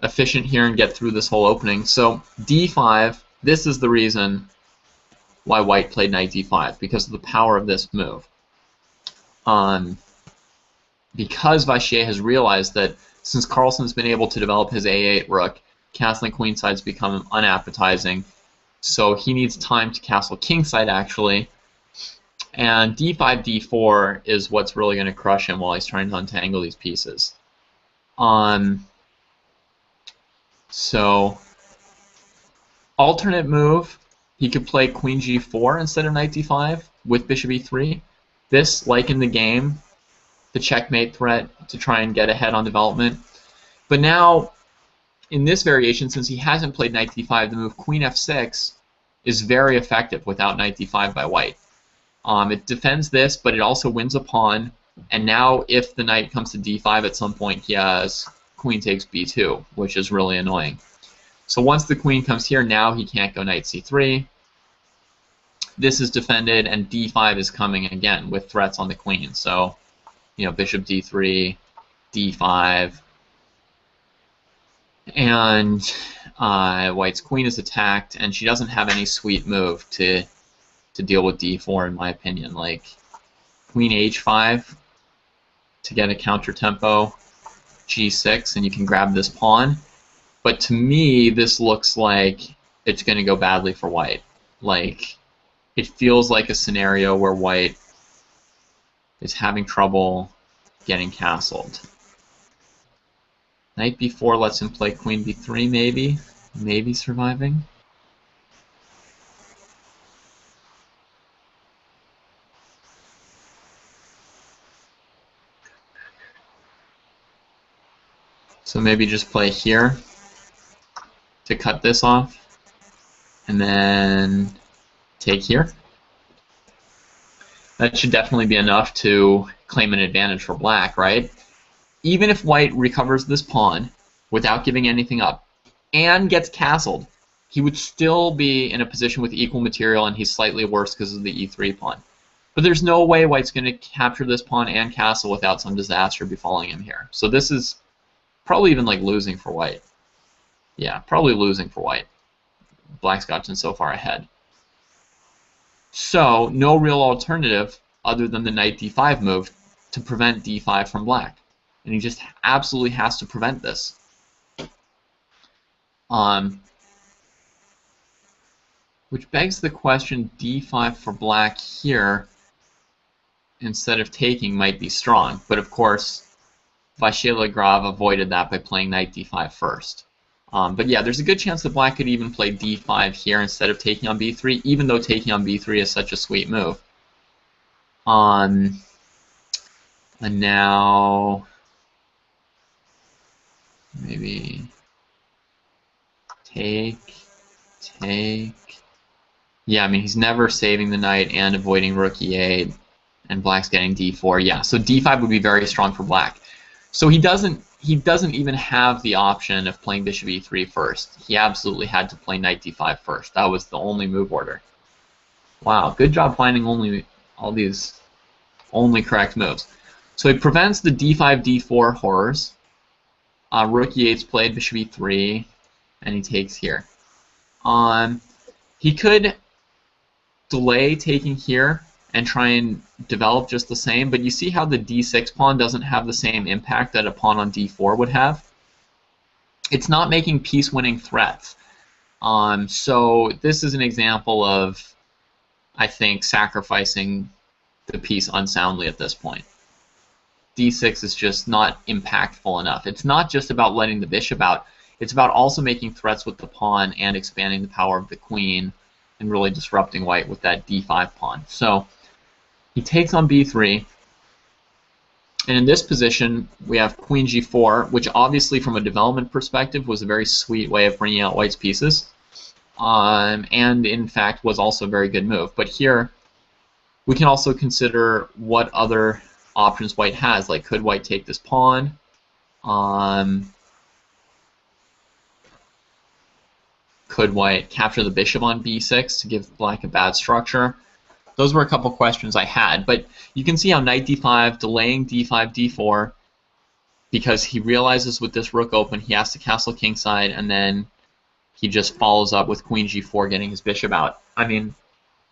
Speaker 1: efficient here and get through this whole opening. So d5, this is the reason why white played knight d5, because of the power of this move. Because Vachier has realized that since Carlsen's been able to develop his a8 rook, castling queenside's become unappetizing, so he needs time to castle kingside actually, and d5, d4 is what's really going to crush him while he's trying to untangle these pieces. So, alternate move, he could play queen g4 instead of knight d5 with bishop e3. This, like in the game, the checkmate threat to try and get ahead on development. But now, in this variation, since he hasn't played knight d5, the move queen f6 is very effective without knight d5 by white. It defends this, but it also wins a pawn, and now if the knight comes to d5 at some point, he has queen takes b2, which is really annoying. So once the queen comes here, now he can't go knight c3. This is defended, and d5 is coming again with threats on the queen. So, you know, bishop d3, d5, and white's queen is attacked, and she doesn't have any sweet move to deal with d4, in my opinion. Like queen h5 to get a counter tempo, g6, and you can grab this pawn. But to me, this looks like it's going to go badly for white. Like, it feels like a scenario where white is having trouble getting castled. Knight b4 lets him play queen b3, maybe surviving. So maybe just play here to cut this off, and then take here. That should definitely be enough to claim an advantage for black, right? Even if white recovers this pawn without giving anything up and gets castled, he would still be in a position with equal material, and he's slightly worse because of the e3 pawn. But there's no way white's going to capture this pawn and castle without some disaster befalling him here. So this is probably even like losing for white. Yeah, probably losing for white. Black's gotten so far ahead. So, no real alternative other than the knight d5 move to prevent d5 from black. And he just absolutely has to prevent this. Which begs the question, d5 for black here, instead of taking, might be strong. But of course, Vachier Lagrave avoided that by playing knight d5 first. But yeah, there's a good chance that black could even play d5 here instead of taking on b3, even though taking on b3 is such a sweet move. And now maybe take. Yeah, I mean, he's never saving the knight and avoiding rook e8, and black's getting d4. Yeah, so d5 would be very strong for black. So he doesn't even have the option of playing bishop e3 first. He absolutely had to play knight d5 first. That was the only move order. Wow, good job finding all these only correct moves. So he prevents the d5, d4 horrors. Rook e8's played, bishop e3, and he takes here. He could delay taking here and try and develop just the same, but you see how the d6 pawn doesn't have the same impact that a pawn on d4 would have? It's not making piece-winning threats. So this is an example of, I think, sacrificing the piece unsoundly at this point. d6 is just not impactful enough. It's not just about letting the bishop out, it's about also making threats with the pawn and expanding the power of the queen and really disrupting white with that d5 pawn. So he takes on b3, and in this position we have queen g4, which obviously from a development perspective was a very sweet way of bringing out white's pieces, and in fact was also a very good move. But here we can also consider what other options white has. Like, could white take this pawn? Could white capture the bishop on b6 to give black a bad structure? Those were a couple questions I had, but you can see how knight d5, delaying d5, d4, because he realizes with this rook open he has to castle kingside, and then he just follows up with queen g4, getting his bishop out. I mean,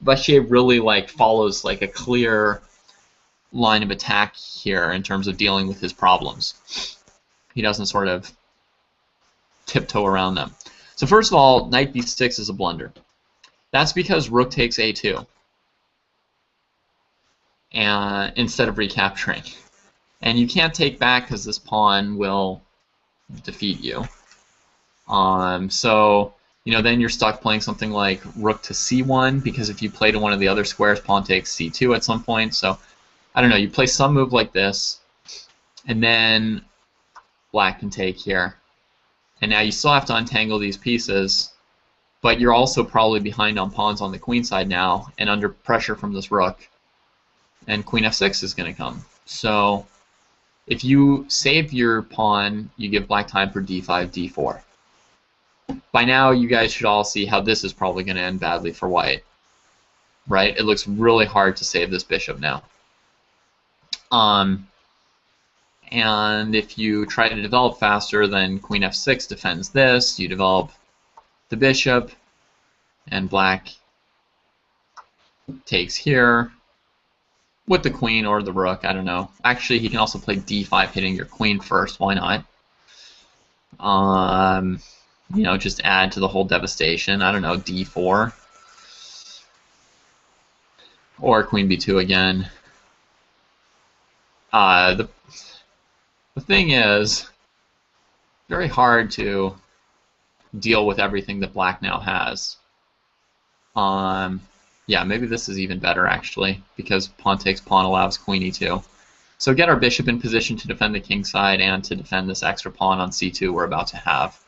Speaker 1: Vachier really follows a clear line of attack here in terms of dealing with his problems. He doesn't sort of tiptoe around them. So first of all, knight b6 is a blunder. That's because rook takes a2 and instead of recapturing. And you can't take back because this pawn will defeat you. So then you're stuck playing something like rook to c1, because if you play to one of the other squares, pawn takes c2 at some point. So I don't know, you play some move like this, and then black can take here. And now you still have to untangle these pieces, but you're also probably behind on pawns on the queen side now, and under pressure from this rook. And queen f6 is going to come. So if you save your pawn, you give black time for d5, d4. By now, you guys should all see how this is probably going to end badly for white. Right? It looks really hard to save this bishop now. And if you try to develop faster, then queen f6 defends this. You develop the bishop, and black takes here with the queen or the rook. I don't know. Actually, he can also play d5, hitting your queen first. Why not? Just add to the whole devastation. I don't know, d4. Or queen b2 again. The thing is, very hard to deal with everything that black now has. Yeah, maybe this is even better, actually, because pawn takes pawn allows queen e2. So get our bishop in position to defend the king side and to defend this extra pawn on c2 we're about to have.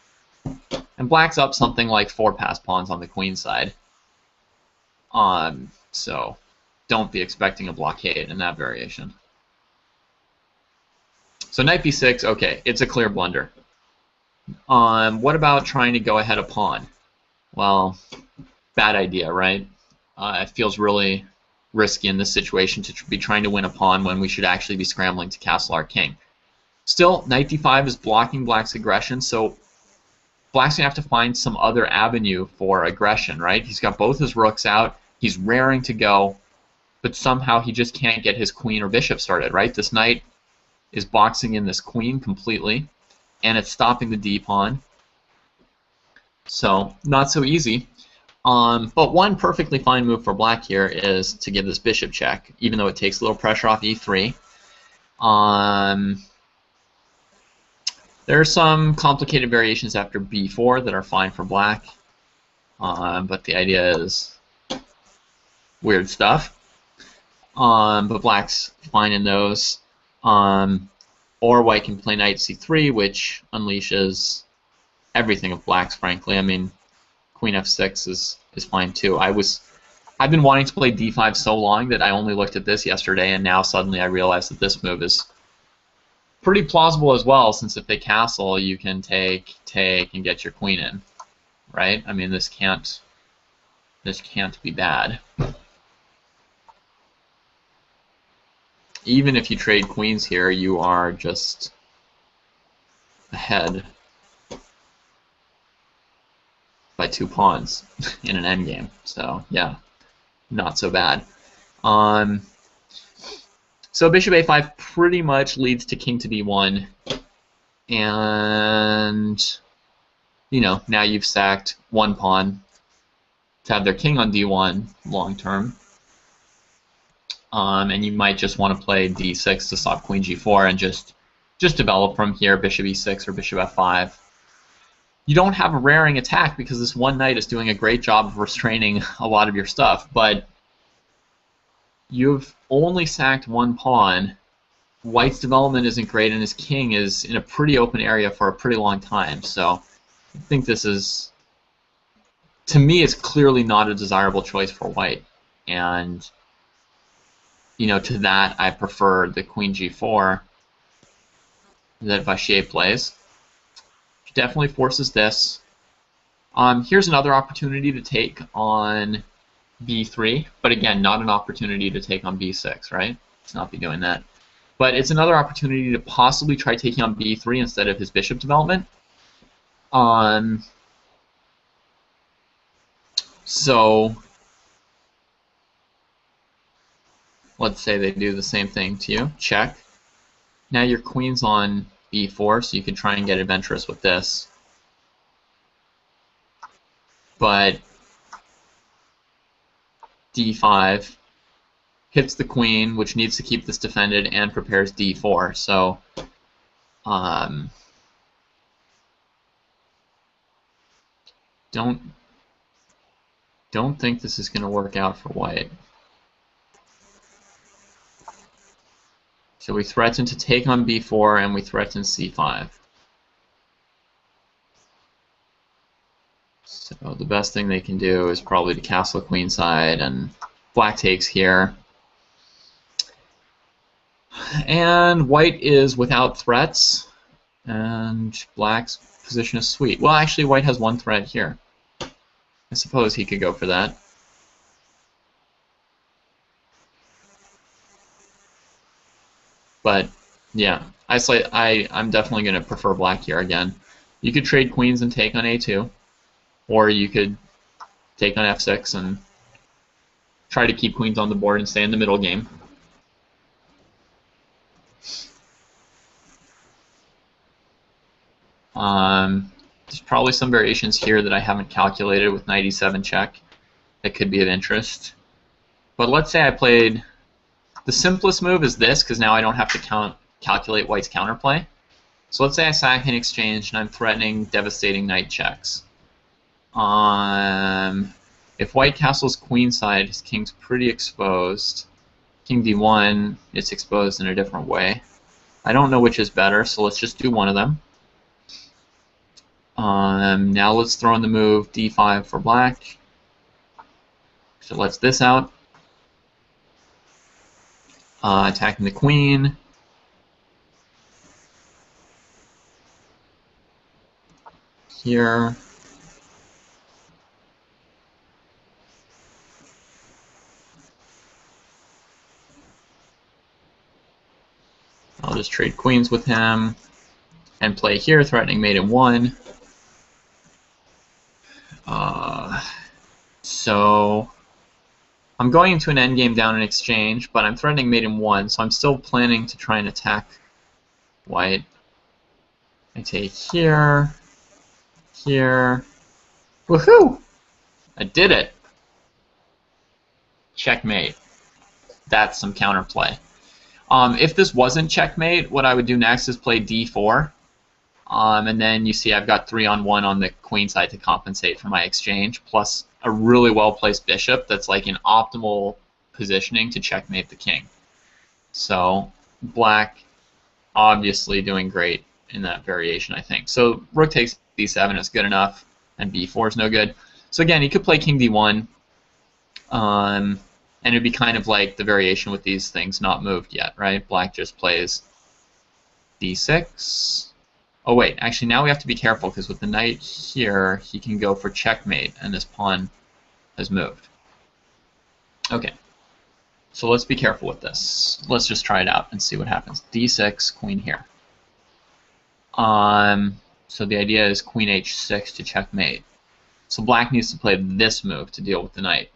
Speaker 1: And black's up something like 4 passed pawns on the queen side. So don't be expecting a blockade in that variation. So knight b6, okay, it's a clear blunder. What about trying to go ahead a pawn? Well, bad idea, right? It feels really risky in this situation to be trying to win a pawn when we should actually be scrambling to castle our king. Still, knight d5 is blocking black's aggression, so black's going to have to find some other avenue for aggression, right? He's got both his rooks out, he's raring to go, but somehow he just can't get his queen or bishop started, right? This knight is boxing in this queen completely, and it's stopping the d-pawn. So, not so easy. But one perfectly fine move for black here is to give this bishop check, even though it takes a little pressure off e3. There are some complicated variations after b4 that are fine for black, but the idea is weird stuff. But black's fine in those. Or white can play knight c3, which unleashes everything of black's, frankly. I mean, queen f6 is fine too. I've been wanting to play d5 so long that I only looked at this yesterday, and now suddenly I realize that this move is pretty plausible as well, since if they castle, you can take, and get your queen in, right? I mean, this can't be bad. Even if you trade queens here, you are just ahead by 2 pawns in an endgame. So yeah, not so bad. So bishop a5 pretty much leads to king to b1, and now you've sacked 1 pawn to have their king on d1 long term. And you might just want to play d6 to stop queen g4 and just develop from here, bishop e6 or bishop f5. You don't have a raring attack because this one knight is doing a great job of restraining a lot of your stuff, but you've only sacked 1 pawn. White's development isn't great, and his king is in a pretty open area for a pretty long time, so I think this is, to me, it's clearly not a desirable choice for white. And to that, I prefer the queen g4 that Vachier plays. Which definitely forces this. Here's another opportunity to take on b3, but again, not an opportunity to take on b6, right? Let's not be doing that. But it's another opportunity to possibly try taking on b3 instead of his bishop development. So let's say they do the same thing to you. Check. Now your queen's on b4, so you can try and get adventurous with this. But d5 hits the queen, which needs to keep this defended, and prepares d4. So don't think this is going to work out for white. So we threaten to take on b4, and we threaten c5. So the best thing they can do is probably to castle queenside, and black takes here. And white is without threats, and black's position is sweet. Well, actually, white has one threat here. I suppose he could go for that. But yeah, I'm definitely going to prefer black here again. You could trade queens and take on a2, or you could take on f6 and try to keep queens on the board and stay in the middle game. There's probably some variations here that I haven't calculated with knight e7 check that could be of interest. But let's say I played... The simplest move is this, because now I don't have to calculate white's counterplay. So let's say I sack in exchange, and I'm threatening devastating knight checks. If white castles queenside, his king's pretty exposed. King d1, it's exposed in a different way. I don't know which is better, so let's just do one of them. Now let's throw in the move d5 for black. So lets this out. Attacking the queen. Here. I'll just trade queens with him and play here, threatening mate in 1. So I'm going into an endgame down in exchange, but I'm threatening mate in 1, so I'm still planning to try and attack white. I take here, here. Woohoo! I did it! Checkmate. That's some counterplay. If this wasn't checkmate, what I would do next is play d4. And then you see I've got 3-on-1 on the queen side to compensate for my exchange, plus a really well-placed bishop that's like in optimal positioning to checkmate the king. So black obviously doing great in that variation, I think. So rook takes d7 is good enough, and b4 is no good. So again, you could play king d1, and it'd be kind of like the variation with these things not moved yet, right? Black just plays d6. Oh wait, actually now we have to be careful because with the knight here, he can go for checkmate, and this pawn has moved. Okay, so let's be careful with this. Let's just try it out and see what happens. d6, queen here. So the idea is queen h6 to checkmate. So black needs to play this move to deal with the knight.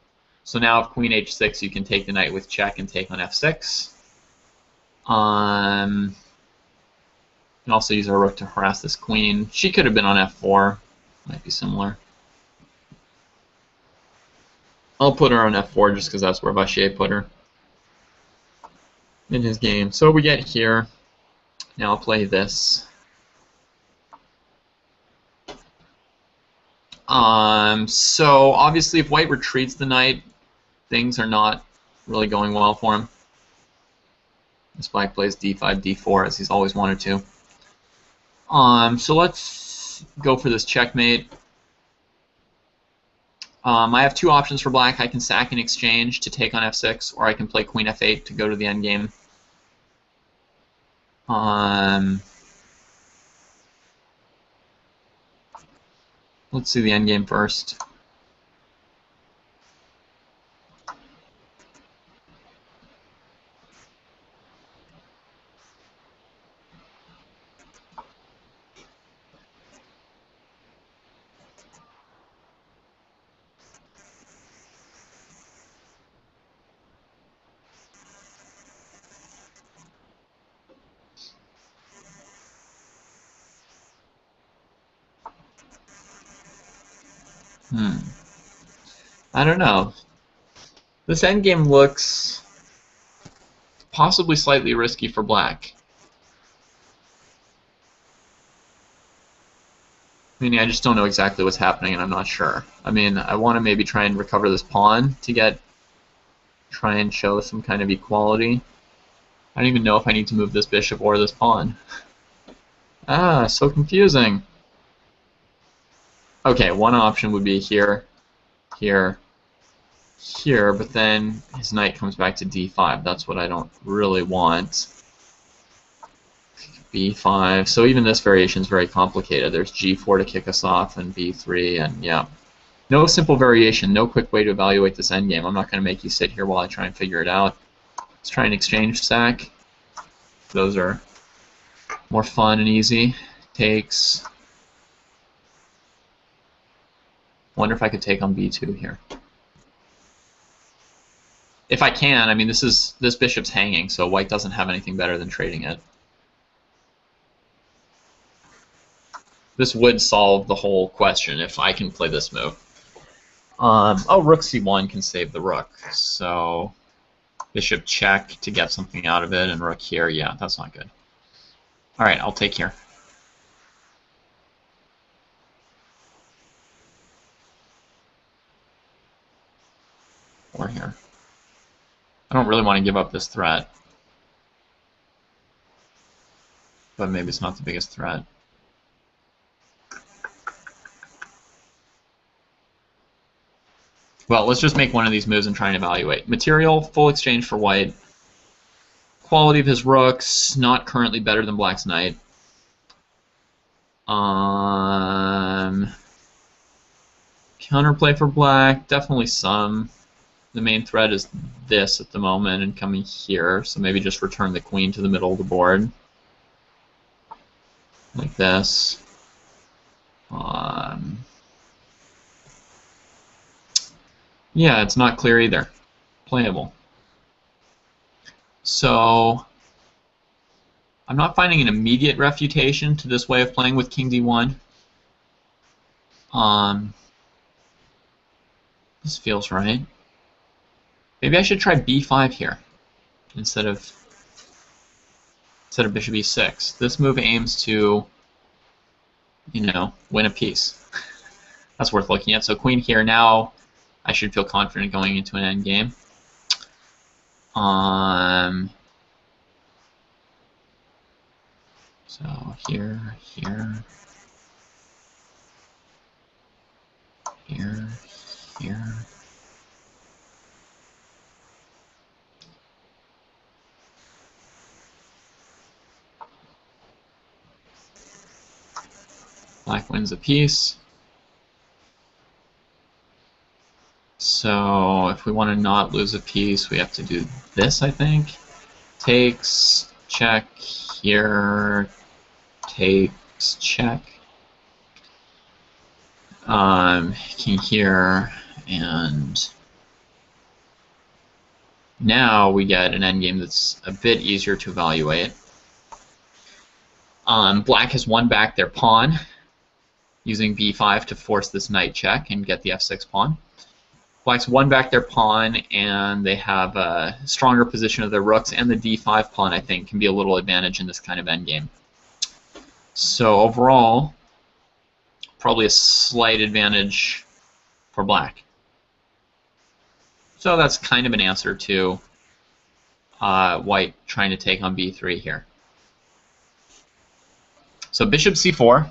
Speaker 1: So now if queen h6, you can take the knight with check and take on f6. Can also use our rook to harass this queen. She could have been on f4. Might be similar. I'll put her on f4 just because that's where Vachier put her in his game. So we get here. Now I'll play this. So obviously if white retreats the knight, things are not really going well for him. This black plays d5, d4 as he's always wanted to. So let's go for this checkmate. I have two options for black. I can sack and exchange to take on f6, or I can play queen f8 to go to the endgame. Let's see the endgame first. I don't know. This endgame looks possibly slightly risky for black. Meaning I just don't know exactly what's happening and I'm not sure. I mean, I want to maybe try and recover this pawn to try and show some kind of equality. I don't even know if I need to move this bishop or this pawn. Ah, so confusing. Okay, one option would be here, here, here, but then his knight comes back to d5. That's what I don't really want. b5. So even this variation is very complicated. There's g4 to kick us off, and b3, and yeah. No simple variation, no quick way to evaluate this endgame. I'm not going to make you sit here while I try and figure it out. Let's try and exchange sack. Those are more fun and easy. Takes. Wonder if I could take on b2 here. If I can, I mean this bishop's hanging, so white doesn't have anything better than trading it. This would solve the whole question if I can play this move. Oh, rook c1 can save the rook, so bishop check to get something out of it, and rook here, yeah, that's not good. All right, I'll take here. Or here. I don't really want to give up this threat, but maybe it's not the biggest threat. Well, let's just make one of these moves and try and evaluate. Material, full exchange for white. Quality of his rooks, not currently better than black's knight. Counterplay for black, definitely some. The main threat is this at the moment and coming here, so maybe just return the queen to the middle of the board. Like this. Yeah, it's not clear either. Playable. So I'm not finding an immediate refutation to this way of playing with king d1. This feels right. Maybe I should try b5 here instead of bishop e6. This move aims to, you know, win a piece. That's worth looking at. So queen here. Now I should feel confident going into an endgame. So here, here, here, here. Black wins a piece. So if we want to not lose a piece, we have to do this, I think. Takes, check, here, takes, check. King here, and now we get an endgame that's a bit easier to evaluate. Black has won back their pawn, using b5 to force this knight check and get the f6 pawn. Black's won back their pawn, and they have a stronger position of their rooks, and the d5 pawn, I think, can be a little advantage in this kind of endgame. So overall, probably a slight advantage for black. So that's kind of an answer to white trying to take on b3 here. So bishop c4,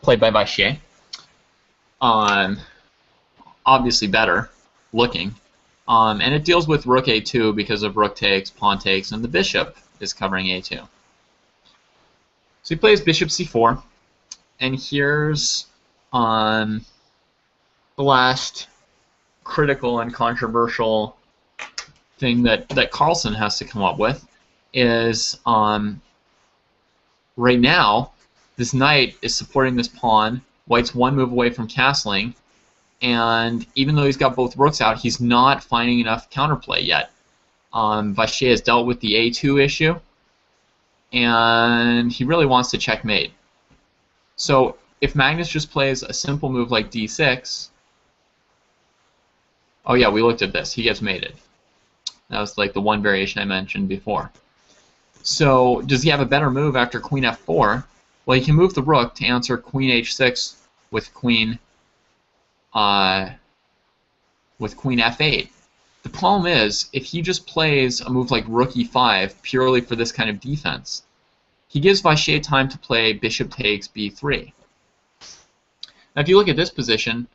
Speaker 1: played by Vachier. obviously better looking. And it deals with rook a2 because of rook takes, pawn takes, and the bishop is covering a2. So he plays bishop c4, and here's the last critical and controversial thing that Carlsen has to come up with is right now this knight is supporting this pawn. White's one move away from castling, and even though he's got both rooks out, he's not finding enough counterplay yet. Vachier has dealt with the a2 issue, and he really wants to checkmate. So if Magnus just plays a simple move like d6, oh yeah, we looked at this. He gets mated. That was like the one variation I mentioned before. So does he have a better move after queen f4? Well, he can move the rook to answer queen h6 with queen f8. The problem is, if he just plays a move like rook e5 purely for this kind of defense, he gives Vachier time to play bishop takes b3. Now if you look at this position,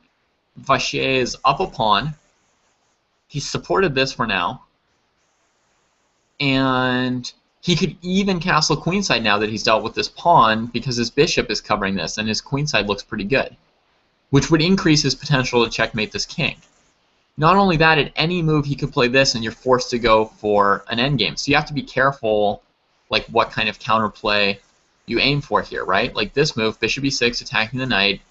Speaker 1: Vachier is up a pawn. He's supported this for now. And he could even castle queenside now that he's dealt with this pawn because his bishop is covering this and his queenside looks pretty good, which would increase his potential to checkmate this king. Not only that, at any move he could play this and you're forced to go for an endgame. So you have to be careful like what kind of counterplay you aim for here, right? Like this move, bishop e6 attacking the knight.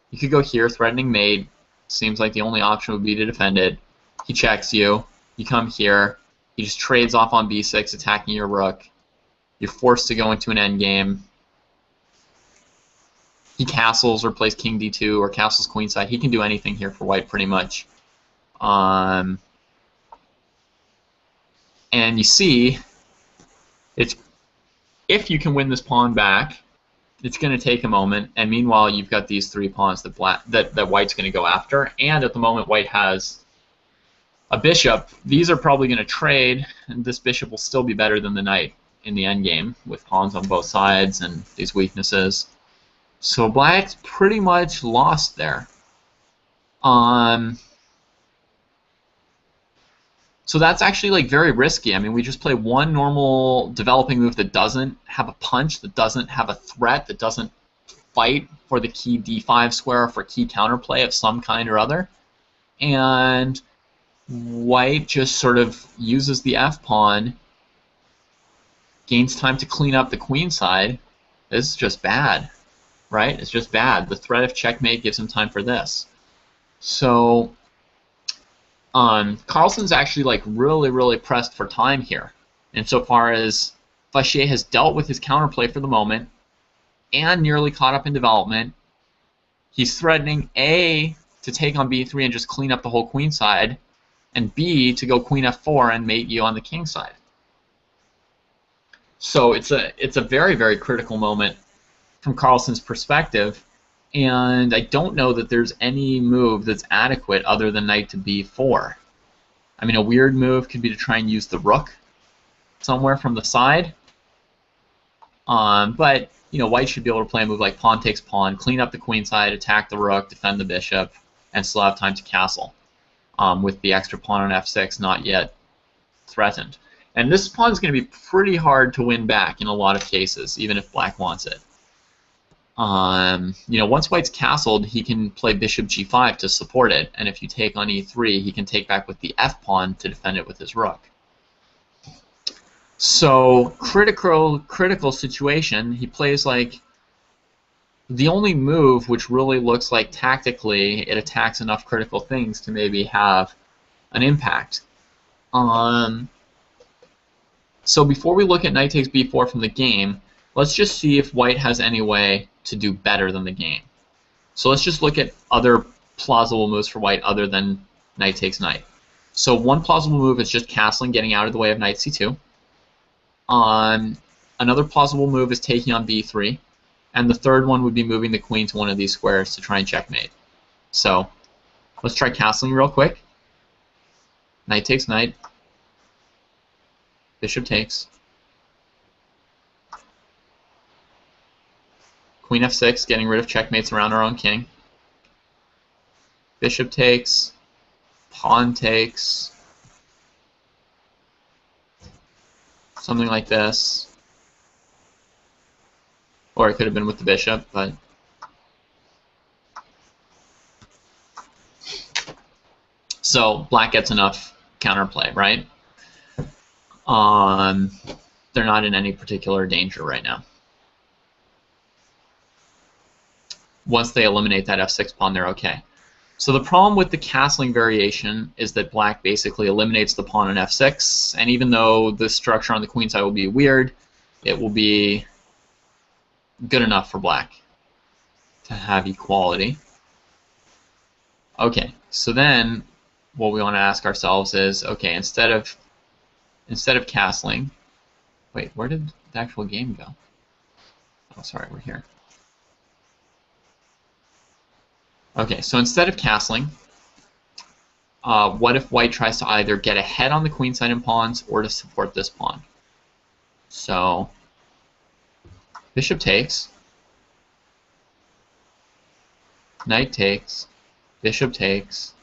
Speaker 1: You could go here, threatening mate. Seems like the only option would be to defend it. He checks you. You come here. He just trades off on b6, attacking your rook. You're forced to go into an endgame. He castles or plays king d2 or castles queenside. He can do anything here for white pretty much. And you see, if you can win this pawn back, it's going to take a moment. And meanwhile, you've got these three pawns that white's going to go after. And at the moment, white has a bishop. These are probably going to trade, and this bishop will still be better than the knight in the endgame with pawns on both sides and these weaknesses. So black's pretty much lost there. So that's actually like very risky. I mean, we just play one normal developing move that doesn't have a punch, that doesn't have a threat, that doesn't fight for the key d5 square or for key counterplay of some kind or other. And white just sort of uses the f-pawn, gains time to clean up the queen side. This is just bad, right? It's just bad. The threat of checkmate gives him time for this. So Carlsen's actually like really pressed for time here, insofar as Vachier has dealt with his counterplay for the moment and nearly caught up in development. He's threatening A, to take on b3 and just clean up the whole queen side, and B, to go queen f4 and mate you on the king side. So it's a very critical moment from Carlsen's perspective, and I don't know that there's any move that's adequate other than knight to b4. I mean, a weird move could be to try and use the rook somewhere from the side, but you know, white should be able to play a move like pawn takes pawn, clean up the queen side, attack the rook, defend the bishop, and still have time to castle. With the extra pawn on f6 not yet threatened. And this pawn is going to be pretty hard to win back in a lot of cases, even if black wants it. You know, once white's castled, he can play bishop g5 to support it, and if you take on e3, he can take back with the f-pawn to defend it with his rook. So, critical situation. He plays like the only move which really looks like tactically it attacks enough critical things to maybe have an impact. So before we look at knight takes b4 from the game, let's just see if white has any way to do better than the game. So let's just look at other plausible moves for white other than knight takes knight. So one plausible move is just castling, getting out of the way of knight c2. Another plausible move is taking on b3. And the third one would be moving the queen to one of these squares to try and checkmate. So let's try castling real quick. Knight takes knight. Bishop takes. Queen f6, getting rid of checkmates around our own king. bishop takes, pawn takes, something like this. Or it could have been with the bishop, but so black gets enough counterplay, right? They're not in any particular danger right now. Once they eliminate that f6 pawn, they're okay. So the problem with the castling variation is that black basically eliminates the pawn on f6, and even though the structure on the queen side will be weird, it will be good enough for black to have equality. Okay, so then what we want to ask ourselves is, okay, instead of castling, wait, where did the actual game go? Oh, sorry, we're here. Okay, so instead of castling, what if white tries to either get ahead on the queen side and pawns or to support this pawn? So bishop takes, knight takes, bishop takes,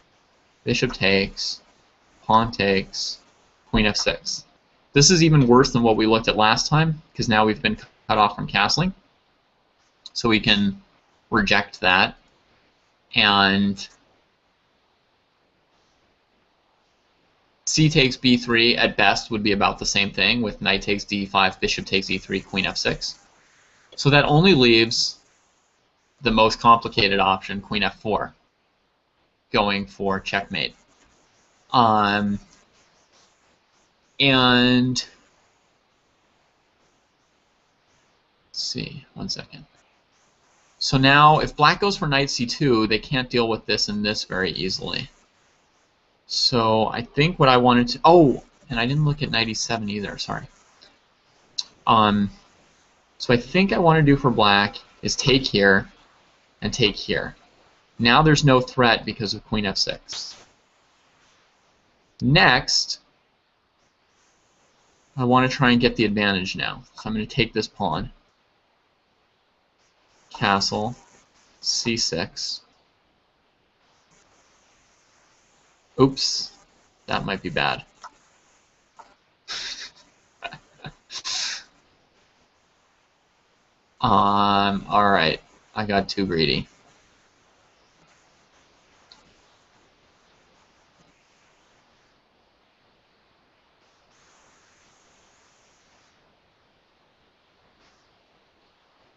Speaker 1: bishop takes, pawn takes, queen f6. This is even worse than what we looked at last time, because now we've been cut off from castling. So we can reject that. And c takes b3 at best would be about the same thing, with knight takes d5, bishop takes e3, queen f6. So that only leaves the most complicated option, queen f4, going for checkmate. And let's see, one second. So now, if black goes for knight c2, they can't deal with this and this very easily. So I think what I wanted to... Oh, and I didn't look at knight e7 either, sorry. So I think I want to do for black is take here and take here. Now there's no threat because of queen f6. Next, I want to try and get the advantage now. So I'm going to take this pawn. Castle, c6. Oops, that might be bad. Alright, I got too greedy.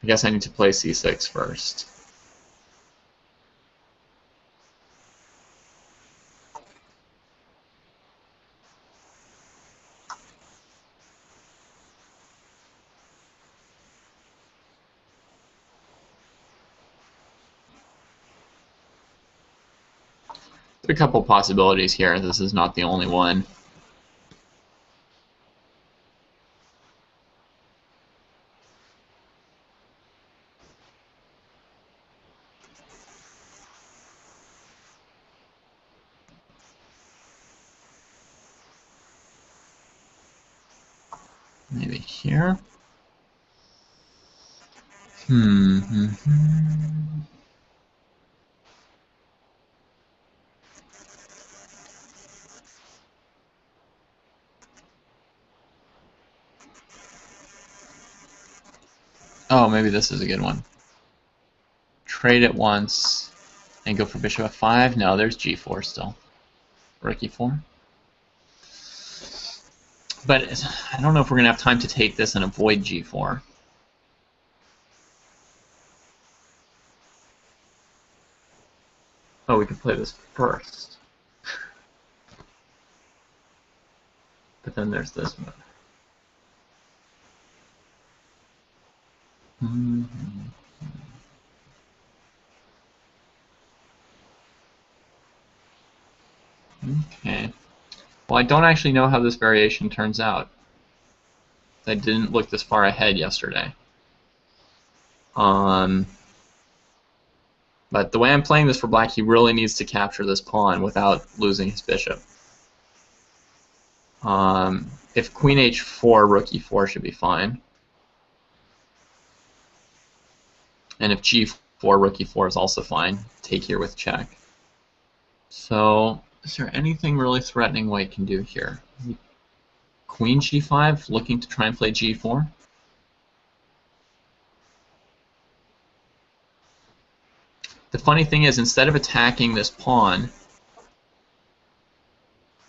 Speaker 1: I guess I need to play c6 first. There are a couple possibilities here. This is not the only one. Maybe here. Oh, maybe this is a good one. Trade it once and go for bishop f5. No, there's g4 still. Rook e4. But I don't know if we're going to have time to take this and avoid g4. Oh, we could play this first. But then there's this move. Okay. Well, I don't actually know how this variation turns out. I didn't look this far ahead yesterday. But the way I'm playing this for black, he really needs to capture this pawn without losing his bishop. If queen h4, rook e4 should be fine. And if g4, rook e4 is also fine. Take here with check. So, is there anything really threatening white can do here? Queen g5, looking to try and play g4. The funny thing is, instead of attacking this pawn,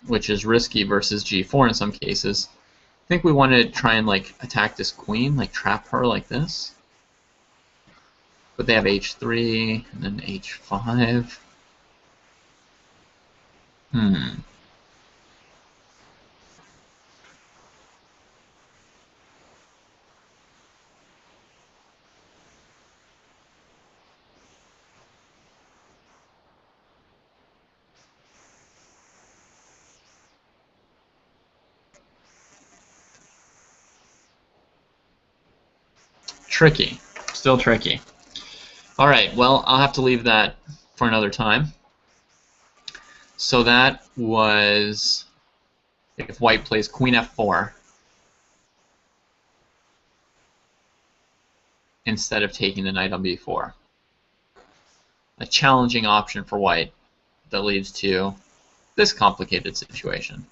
Speaker 1: which is risky versus g4 in some cases, I think we want to try and like attack this queen, like trap her like this. But they have h3 and then h5. Tricky. Still tricky. All right, well, I'll have to leave that for another time. So that was if white plays queen f4 instead of taking the knight on b4. A challenging option for white that leads to this complicated situation.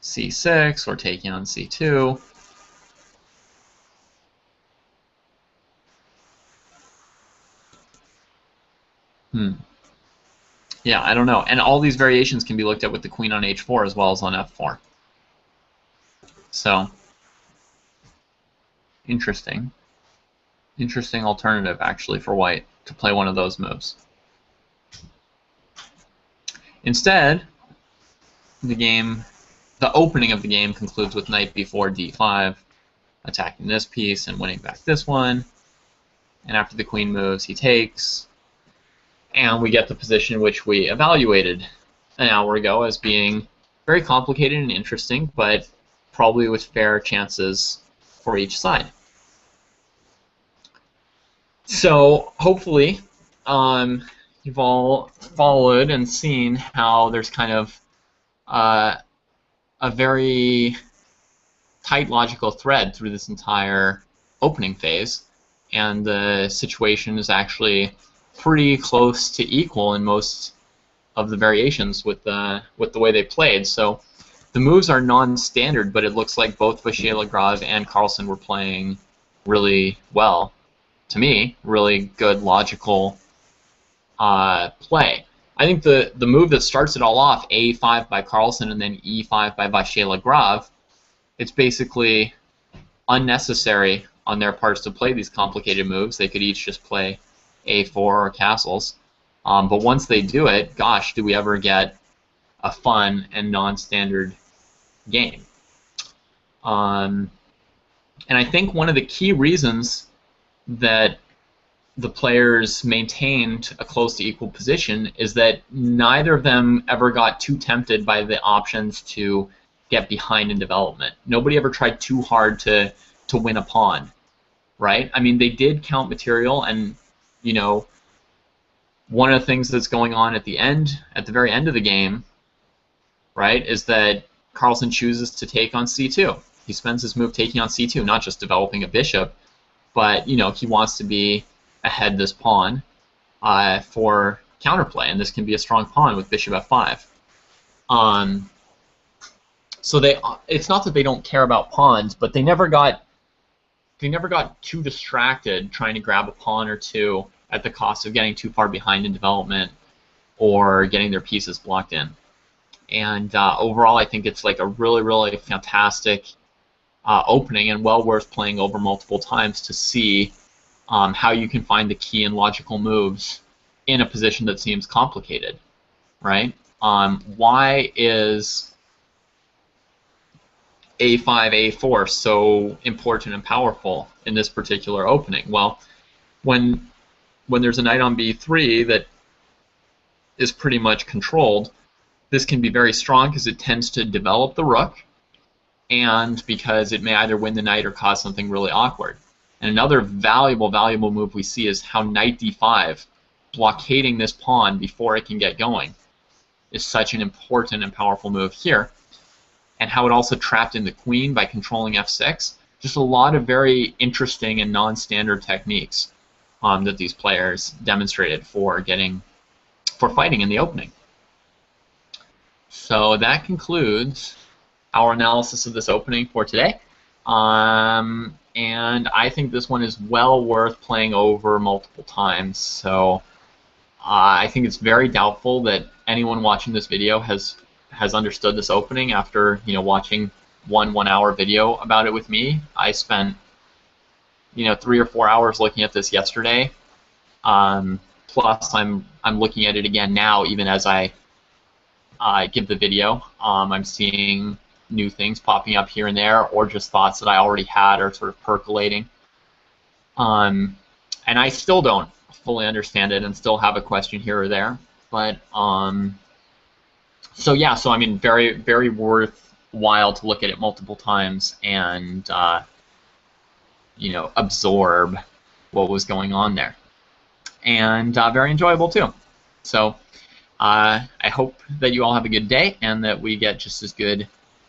Speaker 1: c6 or taking on c2. Yeah, I don't know. And all these variations can be looked at with the queen on h4 as well as on f4. So, interesting. Interesting alternative, actually, for white to play one of those moves. Instead, the opening of the game concludes with knight b4, d5, attacking this piece and winning back this one. And after the queen moves, he takes. And we get the position which we evaluated an hour ago as being very complicated and interesting, but probably with fair chances for each side. So hopefully you've all followed and seen how there's kind of a very tight logical thread through this entire opening phase, and the situation is actually pretty close to equal in most of the variations with the way they played. So the moves are non-standard, but it looks like both Vachier, Lagrave, and Carlsen were playing really well. To me, really good logical play. I think the move that starts it all off, a5 by Carlsen and then e5 by Vachier, Lagrave, it's basically unnecessary on their parts to play these complicated moves. They could each just play a4 or castles. But once they do it, gosh, do we ever get a fun and non-standard game. And I think one of the key reasons that the players maintained a close to equal position is that neither of them ever got too tempted by the options to get behind in development. Nobody ever tried too hard to win a pawn, right? I mean, they did count material, and you know, one of the things that's going on at the very end of the game, right, is that Carlsen chooses to take on c2. He spends his move taking on c2, not just developing a bishop, but you know, he wants to be ahead this pawn for counterplay, and this can be a strong pawn with bishop f5. So it's not that they don't care about pawns, but they never got too distracted trying to grab a pawn or two at the cost of getting too far behind in development or getting their pieces blocked in. And overall, I think it's like a really, really fantastic opening, and well worth playing over multiple times to see how you can find the key and logical moves in a position that seems complicated, right? Why is a5, a4 so important and powerful in this particular opening? Well, when there's a knight on b3 that is pretty much controlled, this can be very strong because it tends to develop the rook, and because it may either win the knight or cause something really awkward. And another valuable move we see is how knight d5, blockading this pawn before it can get going, is such an important and powerful move here. And how it also trapped in the queen by controlling f6. Just a lot of very interesting and non-standard techniques that these players demonstrated for fighting in the opening. So that concludes our analysis of this opening for today. And I think this one is well worth playing over multiple times. So I think it's very doubtful that anyone watching this video has understood this opening after watching one 1 hour video about it with me. I spent 3 or 4 hours looking at this yesterday. Plus I'm looking at it again now, even as I give the video. I'm seeing new things popping up here and there, or just thoughts that I already had are sort of percolating. And I still don't fully understand it, and still have a question here or there. But so yeah, so I mean, very, very worthwhile to look at it multiple times and absorb what was going on there, and very enjoyable too. So I hope that you all have a good day, and that we get just as good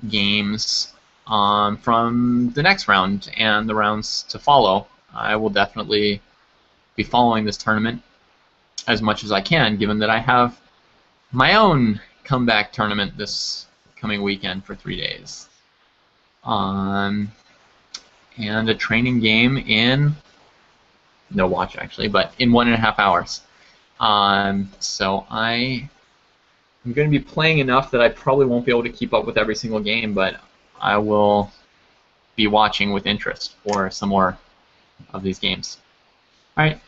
Speaker 1: games from the next round and the rounds to follow. I will definitely be following this tournament as much as I can, given that I have my own comeback tournament this coming weekend for 3 days. And a training game in, no watch actually, but in 1.5 hours. So I'm going to be playing enough that I probably won't be able to keep up with every single game, but I will be watching with interest for some more of these games. All right.